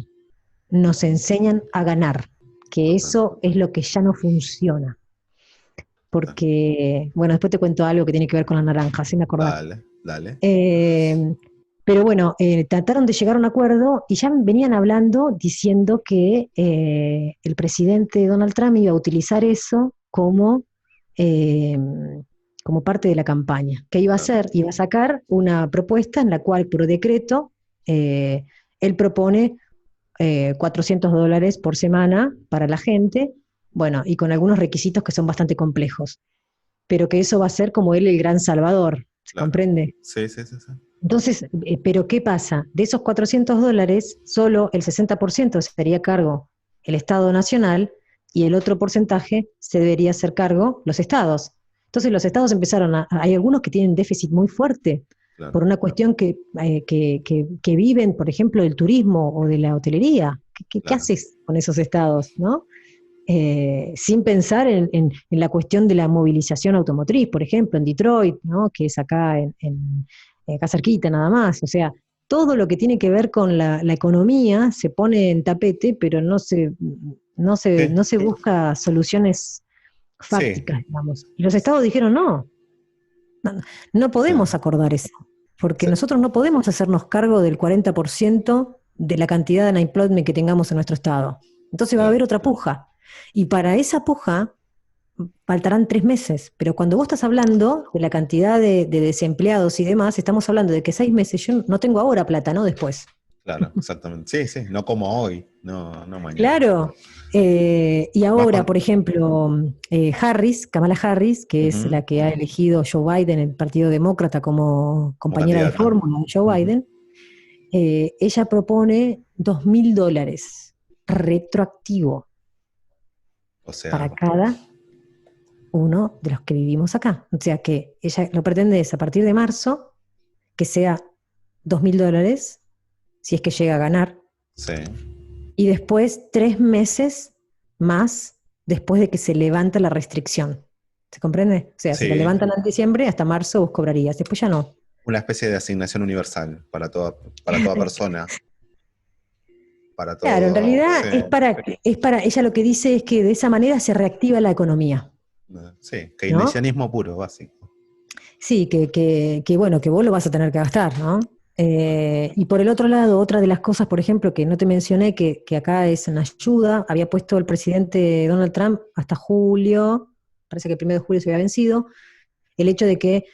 nos enseñan a ganar, que Total. eso es lo que ya no funciona. Porque, bueno, después te cuento algo que tiene que ver con la naranja, sin acordar. Dale, dale. Eh, pero bueno, trataron de llegar a un acuerdo y ya venían hablando diciendo que el presidente Donald Trump iba a utilizar eso como eh, como parte de la campaña. ¿Qué iba a hacer? Iba a sacar una propuesta en la cual, por decreto, él propone $400 por semana para la gente, bueno, y con algunos requisitos que son bastante complejos, pero que eso va a ser como él el gran salvador, ¿se Claro. comprende? Sí, sí, sí, sí. Entonces, pero ¿qué pasa? De esos $400, solo el 60% sería cargo el Estado Nacional y el otro porcentaje se debería hacer cargo los estados. Entonces los estados empezaron hay algunos que tienen déficit muy fuerte por Claro. una cuestión que viven, por ejemplo, del turismo o de la hotelería. ¿Qué Claro. haces con esos estados, no? Sin pensar en la cuestión de la movilización automotriz, por ejemplo, en Detroit, ¿no? Que es acá, acá cerquita nada más. O sea, todo lo que tiene que ver con la economía se pone en tapete, pero Sí, no se busca soluciones sí, fácticas, digamos. Y los estados dijeron, no, no sí, podemos acordar eso, porque sí, nosotros no podemos hacernos cargo del 40% de la cantidad de unemployment que tengamos en nuestro estado. Entonces va a haber claro. otra puja. Y para esa puja faltarán 3 meses. Pero cuando vos estás hablando de la cantidad de desempleados y demás, estamos hablando de que 6 meses, yo no tengo ahora plata, no después. Claro, exactamente. Sí, sí, no como hoy, no, no mañana. Claro. Y Vas ahora, con. por ejemplo, Kamala Harris, que es Ujú, la que ha elegido Joe Biden, el Partido Demócrata, como como compañera de candidata. fórmula de Joe Ujú. Biden, ella propone $2.000 retroactivo O sea, para cada uno de los que vivimos acá. O sea que ella lo pretende es a partir de marzo que sea $2.000, si es que llega a ganar, sí. y después 3 meses más después de que se levanta la restricción. ¿Se comprende? O sea, si la Sí, levantan en diciembre, hasta marzo vos cobrarías, después ya no. una especie de asignación universal para toda persona, para Claro, en todo. realidad Sí, ella lo que dice es que de esa manera se reactiva la economía, sí, ¿no? keynesianismo puro, básico. Sí, bueno, que vos lo vas a tener que gastar, ¿no? Y por el otro lado, otra de las cosas, por ejemplo, que no te mencioné, que acá es una ayuda, había puesto el presidente Donald Trump hasta julio, parece que el 1 de julio se había vencido, el hecho de que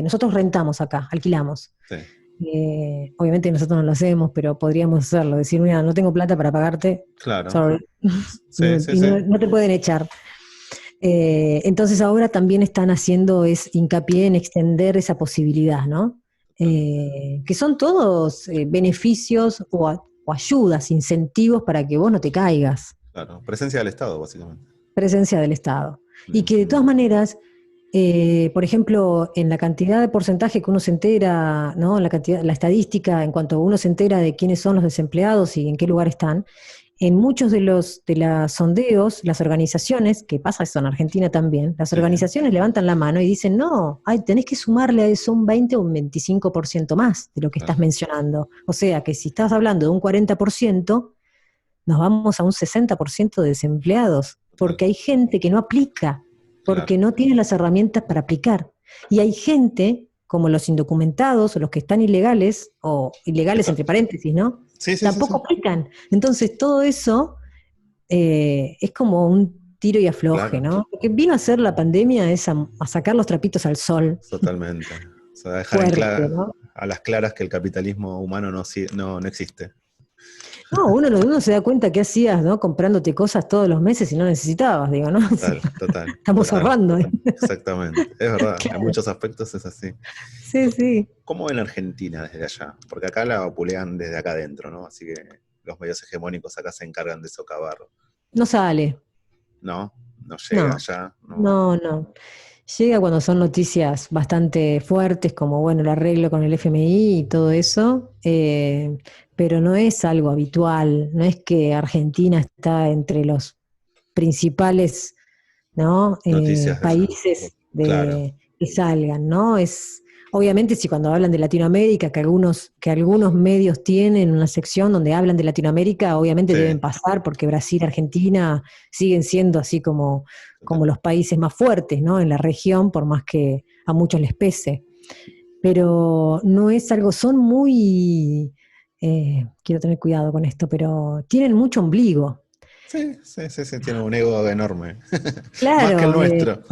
nosotros rentamos acá, alquilamos. Sí, Obviamente nosotros no lo hacemos, pero podríamos hacerlo, decir, mira, no tengo plata para pagarte, claro. sorry, Sí, sí, y sí. no te pueden echar. Entonces ahora también están haciendo hincapié en extender esa posibilidad, ¿no? Totalmente. Que son todos beneficios o ayudas, incentivos para que vos no te caigas, Claro, presencia del Estado, básicamente. presencia del Estado. Y Bien. que de todas maneras, por ejemplo, en la cantidad de porcentaje que uno se entera, ¿no? La estadística en cuanto uno se entera de quiénes son los desempleados y en qué lugar están, en muchos de los sondeos, las organizaciones, que pasa eso en Argentina también, las Sí, organizaciones levantan la mano y dicen, no, tenés que sumarle a eso un 20 o un 25% más de lo que estás claro, mencionando. O sea que si estás hablando de un 40%, nos vamos a un 60% de desempleados, total. porque hay gente que no aplica, Claro, porque no tiene las herramientas para aplicar. Y hay gente, como los indocumentados o los que están ilegales, o que ilegales entre paréntesis, ¿no? sí, sí, sí, Tampoco sí. aplican. Entonces todo eso es como un tiro y afloje, Claro, ¿no? Lo que vino a hacer la pandemia es a sacar los trapitos al sol, totalmente. O sea, dejar fuerte, ¿no? a las claras que el capitalismo humano no, no existe. No, uno se da cuenta que hacías, ¿no? Comprándote cosas todos los meses y no necesitabas, digo, ¿no? Total, total, Estamos total. ahorrando, ¿eh? Exactamente. Es verdad, en Claro. muchos aspectos es así. Sí, sí. ¿Cómo ven la Argentina desde allá? Porque acá la vapulean desde acá adentro, ¿no? Así que los medios hegemónicos acá se encargan de socavar. No sale. ¿No? No llega No, allá, no. no, no. Llega cuando son noticias bastante fuertes, como bueno, el arreglo con el FMI y todo eso, pero no es algo habitual, no es que Argentina está entre los principales, ¿no? Noticias de allá. Países Claro, que salgan, ¿no? Obviamente si cuando hablan de Latinoamérica, que algunos medios tienen una sección donde hablan de Latinoamérica, obviamente sí, deben pasar, porque Brasil, Argentina siguen siendo así como total. los países más fuertes, ¿no? En la región, por más que a muchos les pese. Pero no es algo, son muy, quiero tener cuidado con esto, pero tienen mucho ombligo. Sí, tiene un ego enorme. Más que el Claro, nuestro,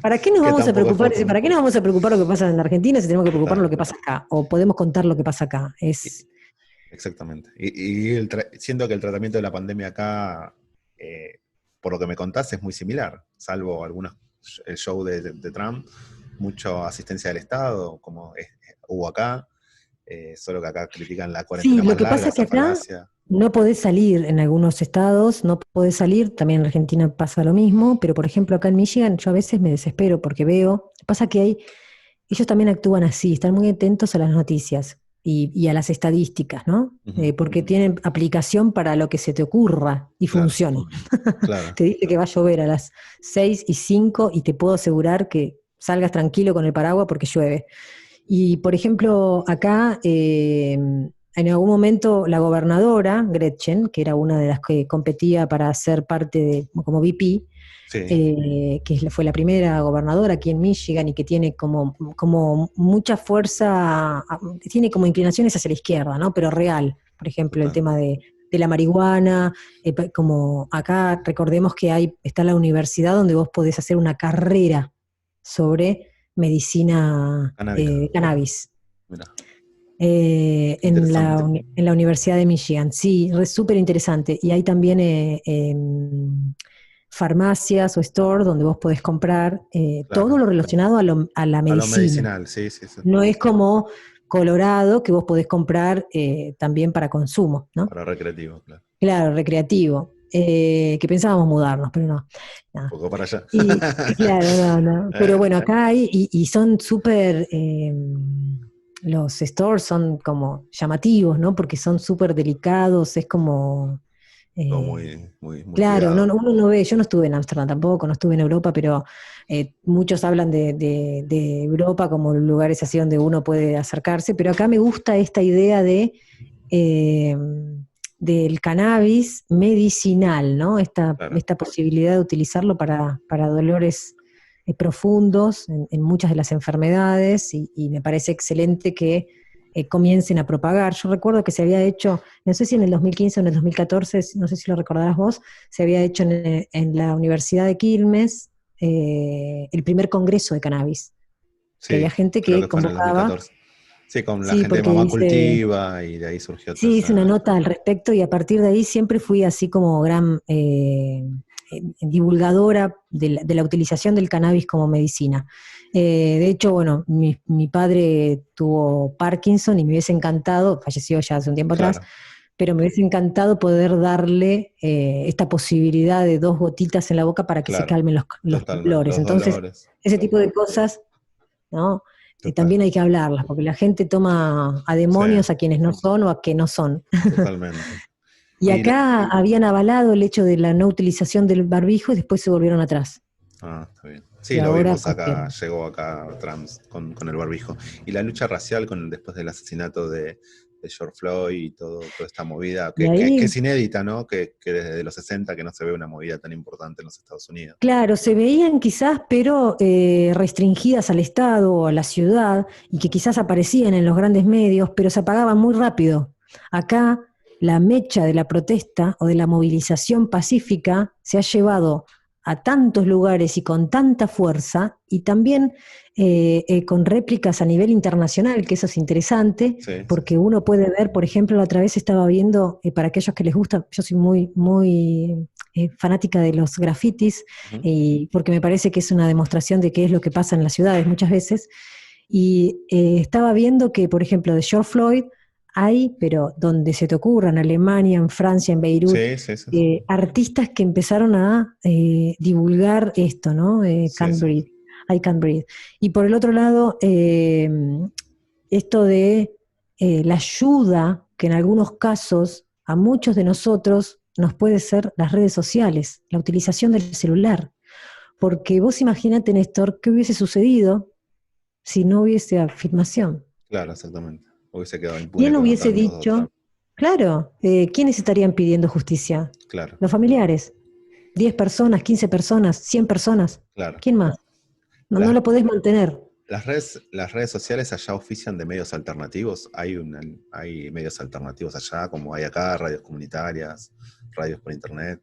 ¿para qué nos que vamos a tampoco es preocupar? poco. ¿Para qué nos vamos a preocupar lo que pasa en la Argentina si tenemos que preocupar lo Claro, que pasa acá? O podemos contar lo que pasa acá. y- exactamente. Y siento que el tratamiento de la pandemia acá, eh, por lo que me contás, es muy similar, salvo el show de Trump, mucha asistencia del Estado, como hubo acá, solo que acá critican la Sí, cuarentena lo más que larga, pasa es que esa acá falacia. no podés salir en algunos estados, no podés salir, también en Argentina pasa lo mismo, pero por ejemplo acá en Michigan yo a veces me desespero porque veo, pasa que ellos también actúan así, están muy atentos a las noticias y a las estadísticas, ¿no? Ujú, Porque tienen aplicación para lo que se te ocurra y claro, funciona. claro. Te dice que va a llover a las 6:05 y te puedo asegurar que salgas tranquilo con el paraguas porque llueve. Y por ejemplo, acá en algún momento la gobernadora, Gretchen, que era una de las que competía para ser parte de, como VP, Sí, fue la primera gobernadora aquí en Michigan y que tiene como mucha fuerza, tiene como inclinaciones hacia la izquierda, ¿no? Pero real. Por ejemplo, el total. tema de la marihuana, como acá recordemos que está la universidad donde vos podés hacer una carrera sobre medicina Cannabis, cannabis. mira, qué En la, interesante. en la Universidad de Michigan, sí, es súper interesante. Y hay también farmacias o store donde vos podés comprar todo Claro. lo relacionado a la A lo medicina. medicinal, sí, sí, sí. No es como Colorado que vos podés comprar también para consumo, ¿no? Para recreativo, claro. Claro, recreativo. Que pensábamos mudarnos, pero no. Un No. poco para allá. Y claro, no, no. Pero bueno, acá hay, y son súper, los stores son como llamativos, ¿no? Porque son súper delicados, es como, Todo eh, muy, muy, muy claro, cuidado. uno no ve, yo no estuve en Ámsterdam tampoco, no estuve en Europa, pero muchos hablan de Europa como lugares así donde uno puede acercarse, pero acá me gusta esta idea eh, del cannabis medicinal, ¿no? Claro. Esta posibilidad de utilizarlo para dolores profundos en muchas de las enfermedades y me parece excelente que comiencen a propagar. Yo recuerdo que se había hecho, no sé si en el 2015 o en el 2014, no sé si lo recordarás vos, se había hecho en la Universidad de Quilmes el primer congreso de cannabis, que había Sí, gente creo que que fue en el convocaba, 2014. Sí, con la sí, gente de porque Mamá hice, Cultiva y de ahí surgió toda sí, hice una esa. nota al respecto y a partir de ahí siempre fui así como gran divulgadora de la utilización del cannabis como medicina. De hecho, bueno, mi padre tuvo Parkinson y me hubiese encantado, falleció ya hace un tiempo atrás, Claro, pero me hubiese encantado poder darle esta posibilidad de 2 gotitas en la boca para que se claro, calmen los totalmente. temblores. Los Entonces, dolores, ese tipo de cosas, ¿no? total. También hay que hablarlas, porque la gente toma a Sí, demonios a quienes no son o a que no son. totalmente. Y Y la- acá habían avalado el hecho de la no utilización del barbijo y después se volvieron atrás. Está bien. Y Sí, lo ahora vimos acá, consiguieron. llegó acá Trump con el barbijo. Y la lucha racial después del asesinato de George Floyd y toda esta movida, Y que ahí, es inédita, ¿no? Que desde los 60 que no se ve una movida tan importante en los Estados Unidos. claro, se veían quizás, pero restringidas al Estado o a la ciudad, y que quizás aparecían en los grandes medios, pero se apagaban muy rápido. Acá, la mecha de la protesta o de la movilización pacífica se ha llevado a tantos lugares y con tanta fuerza, y también con réplicas a nivel internacional, que eso es interesante, Sí, sí, porque sí. uno puede ver, por ejemplo, la otra vez estaba viendo, para aquellos que les gusta, yo soy muy fanática de los grafitis, Ujú. y porque me parece que es una demostración de qué es lo que pasa en las ciudades muchas veces. Y estaba viendo que, por ejemplo, de George Floyd hay, pero donde se te ocurra, en Alemania, en Francia, en Beirut, Sí, sí, sí, sí. artistas que empezaron a divulgar esto, ¿no? Sí, Can't sí. Breathe, I Can't Breathe. Y por el otro lado, esto de la ayuda que en algunos casos a muchos de nosotros nos puede ser las redes sociales, la utilización del celular. Porque vos imaginate, Néstor, qué hubiese sucedido si no hubiese afirmación. Claro, exactamente. Hubiese quedado impune ¿Quién como hubiese tantos dicho? Trump. Claro, ¿quiénes estarían pidiendo justicia? Claro, Los familiares. 10 personas, 15 personas, 100 personas. claro. ¿Quién más? No, no Las, lo podés mantener. las redes sociales allá ofician de medios alternativos. Hay medios alternativos allá, como hay acá, radios comunitarias, radios por internet.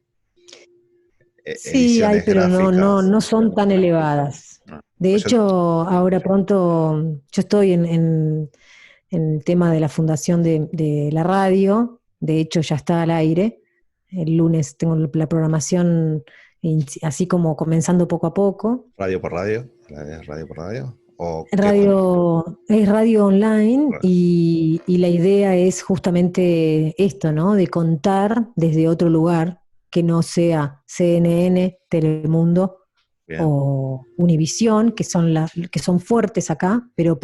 Sí, hay, ediciones pero gráficas. no son tan elevadas. No. De Pues yo, hecho, ahora pronto, yo estoy en el tema de la fundación de la radio, de hecho ya está al aire. El lunes tengo la programación así como comenzando poco a poco. radio por radio, radio por radio, o qué fue. Radio, es radio online y la idea es justamente esto, ¿no? De contar desde otro lugar que no sea CNN, Telemundo Bien. o Univisión, que son fuertes acá, pero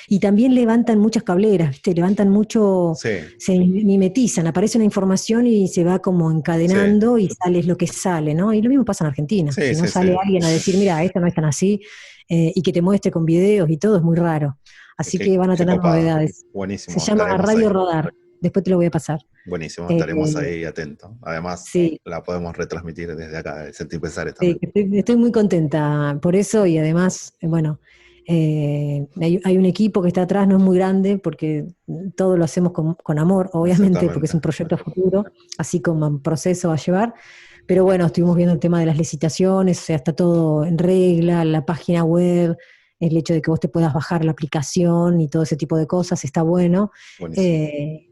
y también levantan muchas cableras, ¿viste? Levantan mucho, Sí, se mimetizan, aparece una información y se va como sí, encadenando y sale lo que sale, ¿no? Y lo mismo pasa en Argentina. sí, Si no sí, sí. sale alguien a decir, mira, esto no es tan así, y que te muestre con videos y todo, es muy raro. Así que van a Qué tener copado. novedades. Se Buenísimo, llama estaremos Radio ahí. Rodar. Después te lo voy a pasar. Buenísimo, Eh, estaremos ahí atentos. Además, sí, la podemos retransmitir desde acá, de Sentir Pensares sí, también. estoy muy contenta por eso y además, bueno, hay un equipo que está atrás, no es muy grande porque todo lo hacemos con amor, obviamente, porque es Exactamente. un proyecto a futuro, así como un proceso a llevar. Pero bueno, estuvimos viendo el tema de las licitaciones, o sea, está todo en regla, la página web, el hecho de que vos te puedas bajar la aplicación y todo ese tipo de cosas está bueno. Buenísimo.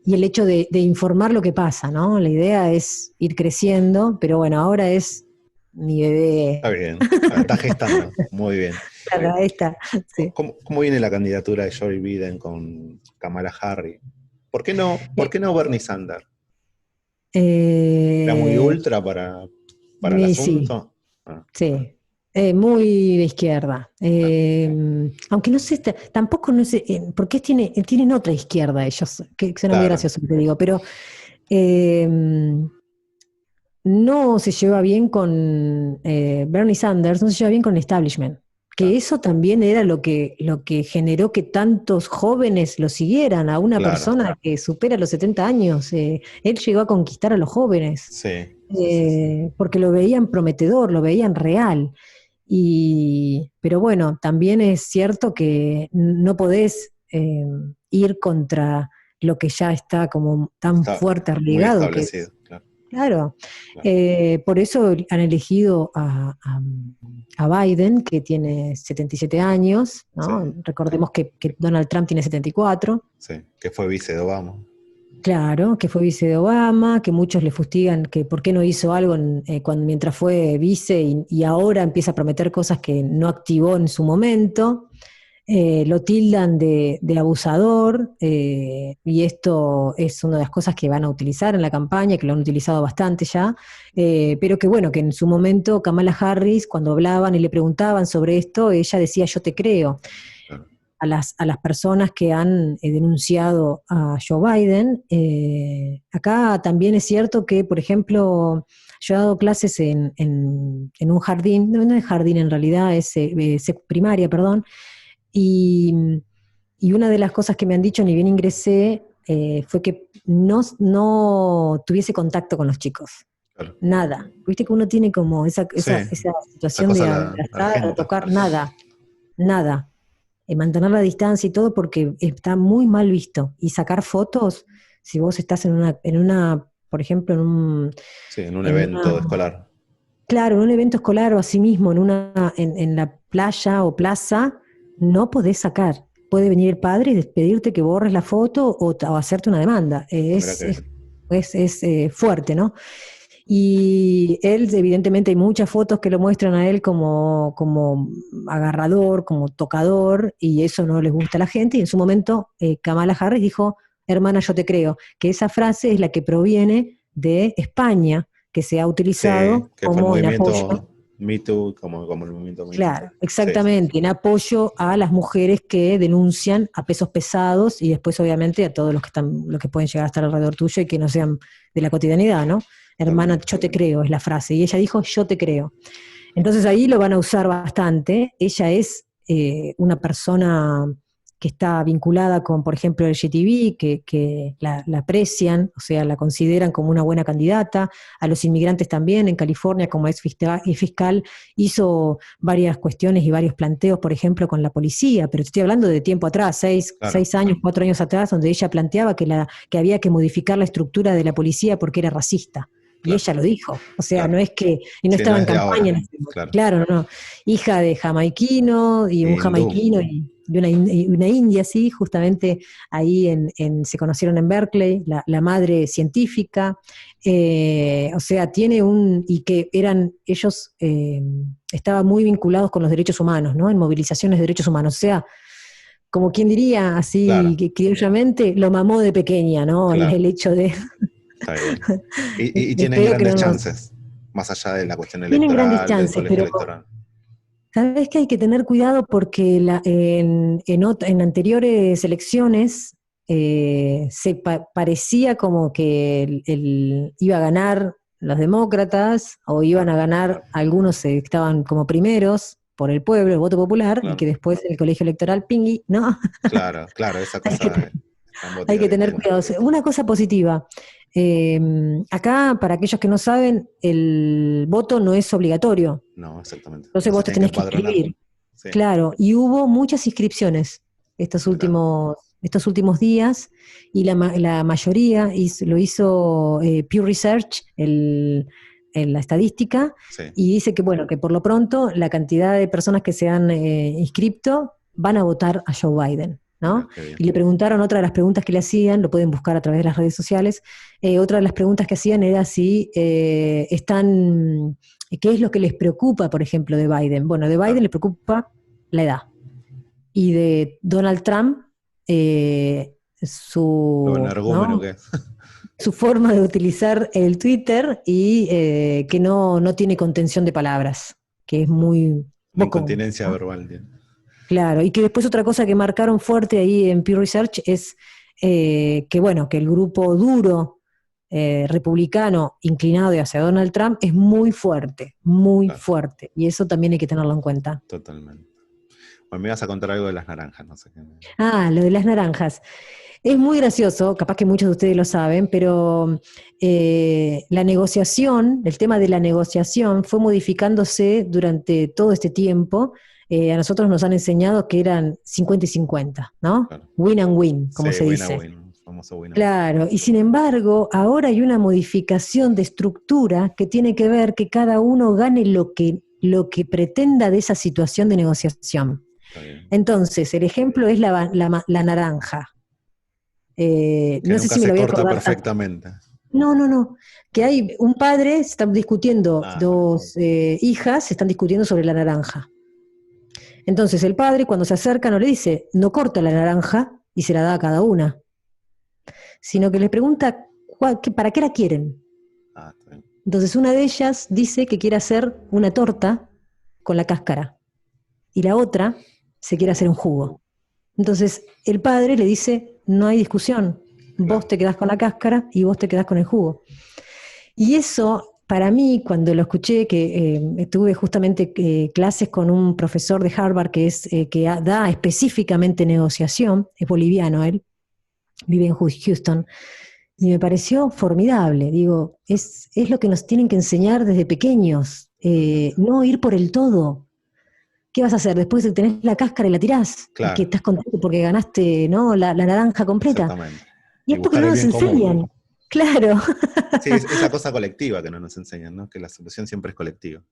Y el hecho de informar lo que pasa, ¿no? La idea es ir creciendo, pero bueno, ahora es mi Está bebé. bien. Está gestando. Muy bien. Claro, ahí está. Sí. ¿Cómo viene la candidatura de Joe Biden con Kamala Harris? ¿Por Eh, qué no Bernie Sanders? ¿Era muy eh, ultra para el sí, asunto? Ah, sí. Muy de izquierda. Aunque no sé, tampoco no sé, porque tienen otra izquierda ellos, que suena muy claro, gracioso, te digo, pero eh, no se lleva bien con Bernie Sanders, no se lleva bien con el establishment. Que claro, eso también era lo que generó que tantos jóvenes lo siguieran a una claro. persona que supera los 70 años. Él llegó a conquistar a los jóvenes, Sí, sí, sí, sí. porque lo veían prometedor, lo veían real. Pero bueno, también es cierto que no podés ir contra lo que ya está como tan Está fuerte muy arraigado, que es. establecido, claro, Claro, claro. por eso han elegido a Biden, que tiene 77 años, Sí, ¿no? Recordemos que Donald Trump tiene 74, sí. Que fue vice de Obama. claro, que fue vice de Obama, que muchos le fustigan que por qué no hizo algo mientras fue vice y ahora empieza a prometer cosas que no activó en su momento. Lo tildan de abusador, y esto es una de las cosas que van a utilizar en la campaña, que lo han utilizado bastante ya, pero que bueno, que en su momento Kamala Harris, cuando hablaban y le preguntaban sobre esto, ella decía yo te creo. Claro. A las personas que han denunciado a Joe Biden, acá también es cierto que, por ejemplo, yo he dado clases en un jardín, no es jardín en realidad, es primaria, perdón, y, y una de las cosas que me han dicho, ni bien ingresé, fue que no tuviese contacto con los chicos. Claro. Nada. Viste que uno tiene como esa, Sí, esa, esa esa situación cosa de a la abrazar o gente. tocar, nada, nada. Mantener la distancia y todo porque está muy mal visto. Y sacar fotos, si vos estás por ejemplo, Sí, en un en una, evento escolar. claro, en un evento escolar o así mismo, en la playa o plaza, no podés sacar. Puede venir el padre y pedirte que borres la foto o hacerte una demanda. Ah, mira que Es fuerte, ¿no? Y él, evidentemente, hay muchas fotos que lo muestran a él como agarrador, como tocador, y eso no les gusta a la gente. Y en su momento, Kamala Harris dijo, hermana, yo te creo, que esa frase es la que proviene de España, que se ha sí, utilizado que fue el como en apoyo. movimiento Me Too, como el movimiento Me Too. Claro, Sí, sí, exactamente, en apoyo a las mujeres que denuncian a pesos pesados y después obviamente a todos los que pueden llegar a estar alrededor tuyo y que no sean de la cotidianidad, ¿no? Hermana, totalmente. yo te creo, es la frase. Y ella dijo, yo te creo. Entonces ahí lo van a usar bastante. Ella es una persona que está vinculada con, por ejemplo, el GTV, que la aprecian, o sea, la consideran como una buena candidata. A los inmigrantes también, en California, como ex fiscal, hizo varias cuestiones y varios planteos, por ejemplo, con la policía, pero te estoy hablando de tiempo atrás, Claro, 6 años, 4 años atrás, donde ella planteaba que había que modificar la estructura de la policía porque era racista. y ella lo dijo. O sea, claro. no es que, y no Sí, no estaba en es de campaña ahora, en ese momento. claro. Claro, no. Hija de jamaiquino, y un Hindú. jamaiquino y una india, sí, justamente ahí se conocieron en Berkeley, la madre científica. O sea, y que ellos estaban muy vinculados con los derechos humanos, ¿no? En movilizaciones de derechos humanos. O sea, como quien diría, así Claro, criollamente, lo mamó de pequeña, ¿no? claro, El hecho de, está bien. Y tienen espero que no grandes nos... chances, más allá de la cuestión Tienen grandes electoral, del chances, colegio pero electoral. sabes que hay que tener cuidado porque en anteriores elecciones parecía como que iba a ganar los demócratas o iban Claro, a ganar algunos que estaban como primeros por el pueblo, el voto popular, y claro, que después el colegio electoral, pingui, ¿no? claro, claro, esa Hay que, cosa está hay que embotida tener bien. cuidado. Una cosa positiva. eh, Acá, para aquellos que no saben, el voto no es obligatorio. No, exactamente. Entonces No se vos te tienen que tenés que empadronar. inscribir. Sí, Claro, y hubo muchas inscripciones mirá, estos últimos días, y la mayoría lo hizo Pew Research, la estadística, sí, y dice que, bueno, que por lo pronto la cantidad de personas que se han inscripto van a votar a Joe Biden, mirá, ¿no? qué bien. Y le preguntaron, otra de las preguntas que le hacían, lo pueden buscar a través de las redes sociales, otra de las preguntas que hacían era si ¿qué es lo que les preocupa, por ejemplo, de Biden? Bueno, de Biden Claro. le preocupa la edad. Y de Donald Trump, Lo ¿no? energúmeno que es. Su forma de utilizar el Twitter y que no tiene contención de palabras, que es muy La bocón, incontinencia ¿no? verbal. Tiene. Claro, y que después otra cosa que marcaron fuerte ahí en Pew Research es que, bueno, que el grupo duro republicano inclinado hacia Donald Trump es muy Claro, fuerte, y eso también hay que tenerlo en cuenta. totalmente. Bueno, me ibas a contar algo de las naranjas, no sé qué. Ah, lo de las naranjas. Es muy gracioso, capaz que muchos de ustedes lo saben, pero la negociación, el tema de la negociación fue modificándose durante todo este tiempo. A nosotros nos han enseñado que eran 50 y 50, ¿no? Claro. Win and win, como Sí, se win a dice. win, famoso win a win. Claro, y sin embargo, ahora hay una modificación de estructura que tiene que ver que cada uno gane lo que pretenda de esa situación de negociación. Está bien. Entonces, el ejemplo es la naranja. Que No sé nunca si me se lo voy a corta acordar. perfectamente. No, no, no. Que hay un padre, se están discutiendo, Ah, está bien. dos hijas se están discutiendo sobre la naranja. Entonces el padre, cuando se acerca, no le dice, no corta la naranja y se la da a cada una, sino que les pregunta para qué la quieren. Ah, está bien. Entonces una de ellas dice que quiere hacer una torta con la cáscara y la otra se quiere hacer un jugo. Entonces el padre le dice, no hay discusión, vos Claro. te quedás con la cáscara y vos te quedás con el jugo. Y eso, para mí, cuando lo escuché, que tuve justamente clases con un profesor de Harvard da específicamente negociación, es boliviano él, vive en Houston, y me pareció formidable. Digo, es lo que nos tienen que enseñar desde pequeños, Totalmente. no ir por el todo. ¿Qué vas a hacer? Después de tener la cáscara y la tirás, y que Claro, estás contento porque ganaste, ¿no? la naranja completa. exactamente. Y Y es porque buscar no el nos bien común. enseñan. Claro. Sí, esa cosa colectiva que no nos enseñan, ¿no? Que la solución siempre es colectiva.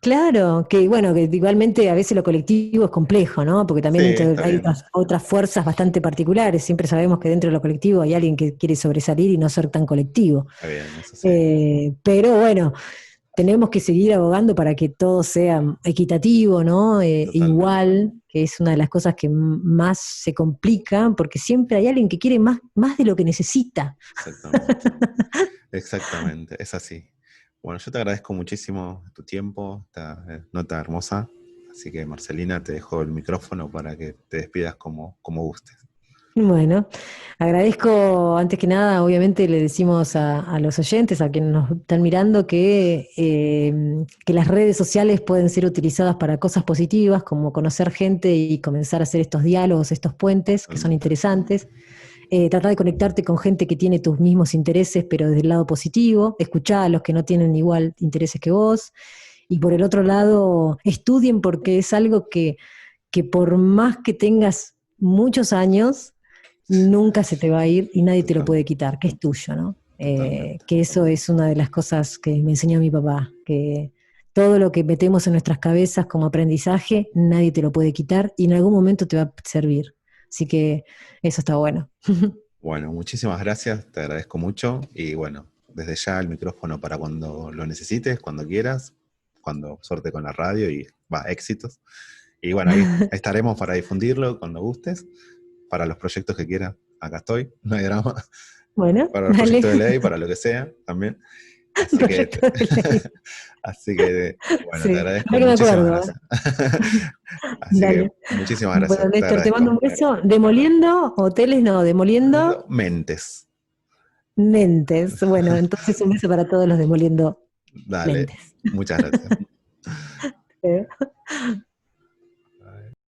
Claro, que bueno, que igualmente a veces lo colectivo es complejo, ¿no? Porque Sí, también está hay bien. otras fuerzas bastante particulares. Siempre sabemos que dentro de lo colectivo hay alguien que quiere sobresalir y no ser tan colectivo. Está bien, eso sí. Pero bueno, tenemos que seguir abogando para que todo sea equitativo, ¿no? Totalmente. Igual, que es una de las cosas que más se complican, porque siempre hay alguien que quiere más de lo que necesita. Exactamente. Exactamente. Es así. Bueno, yo te agradezco muchísimo tu tiempo, esta nota hermosa. Así que, Marcelina, te dejo el micrófono para que te despidas como gustes. Bueno, agradezco antes que nada, obviamente le decimos a los oyentes, a quienes nos están mirando, que las redes sociales pueden ser utilizadas para cosas positivas, como conocer gente y comenzar a hacer estos diálogos, estos puentes que son Totalmente. interesantes. Tratar de conectarte con gente que tiene tus mismos intereses, pero desde el lado positivo. Escuchar a los que no tienen igual intereses que vos. Y por el otro lado, estudien porque es algo que por más que tengas muchos años, nunca se te va a ir y nadie te lo puede Totalmente. quitar, que es tuyo, ¿no? Totalmente. Que eso es una de las cosas que me enseñó mi papá, que todo lo que metemos en nuestras cabezas como aprendizaje, nadie te lo puede quitar y en algún momento te va a servir. Así que eso está bueno. Bueno, muchísimas gracias, te agradezco mucho y bueno, desde ya el micrófono para cuando lo necesites, cuando quieras, cuando suerte con la radio y va, éxitos. Y bueno, ahí estaremos para difundirlo cuando gustes, para los proyectos que quieras, acá estoy, no hay drama, Bueno, para los dale. proyectos de ley, para lo que sea también. Así que, Proyecto de ley. así que bueno, te Sí, agradezco, ahora que me muchísimas acuerdo. gracias. Así que Dale. muchísimas Bueno, gracias, te Néstor, te mando agradezco. un beso. Demoliendo, hoteles no, demoliendo Mentes, mentes. Bueno, entonces un beso para todos los demoliendo dale, mentes. muchas gracias.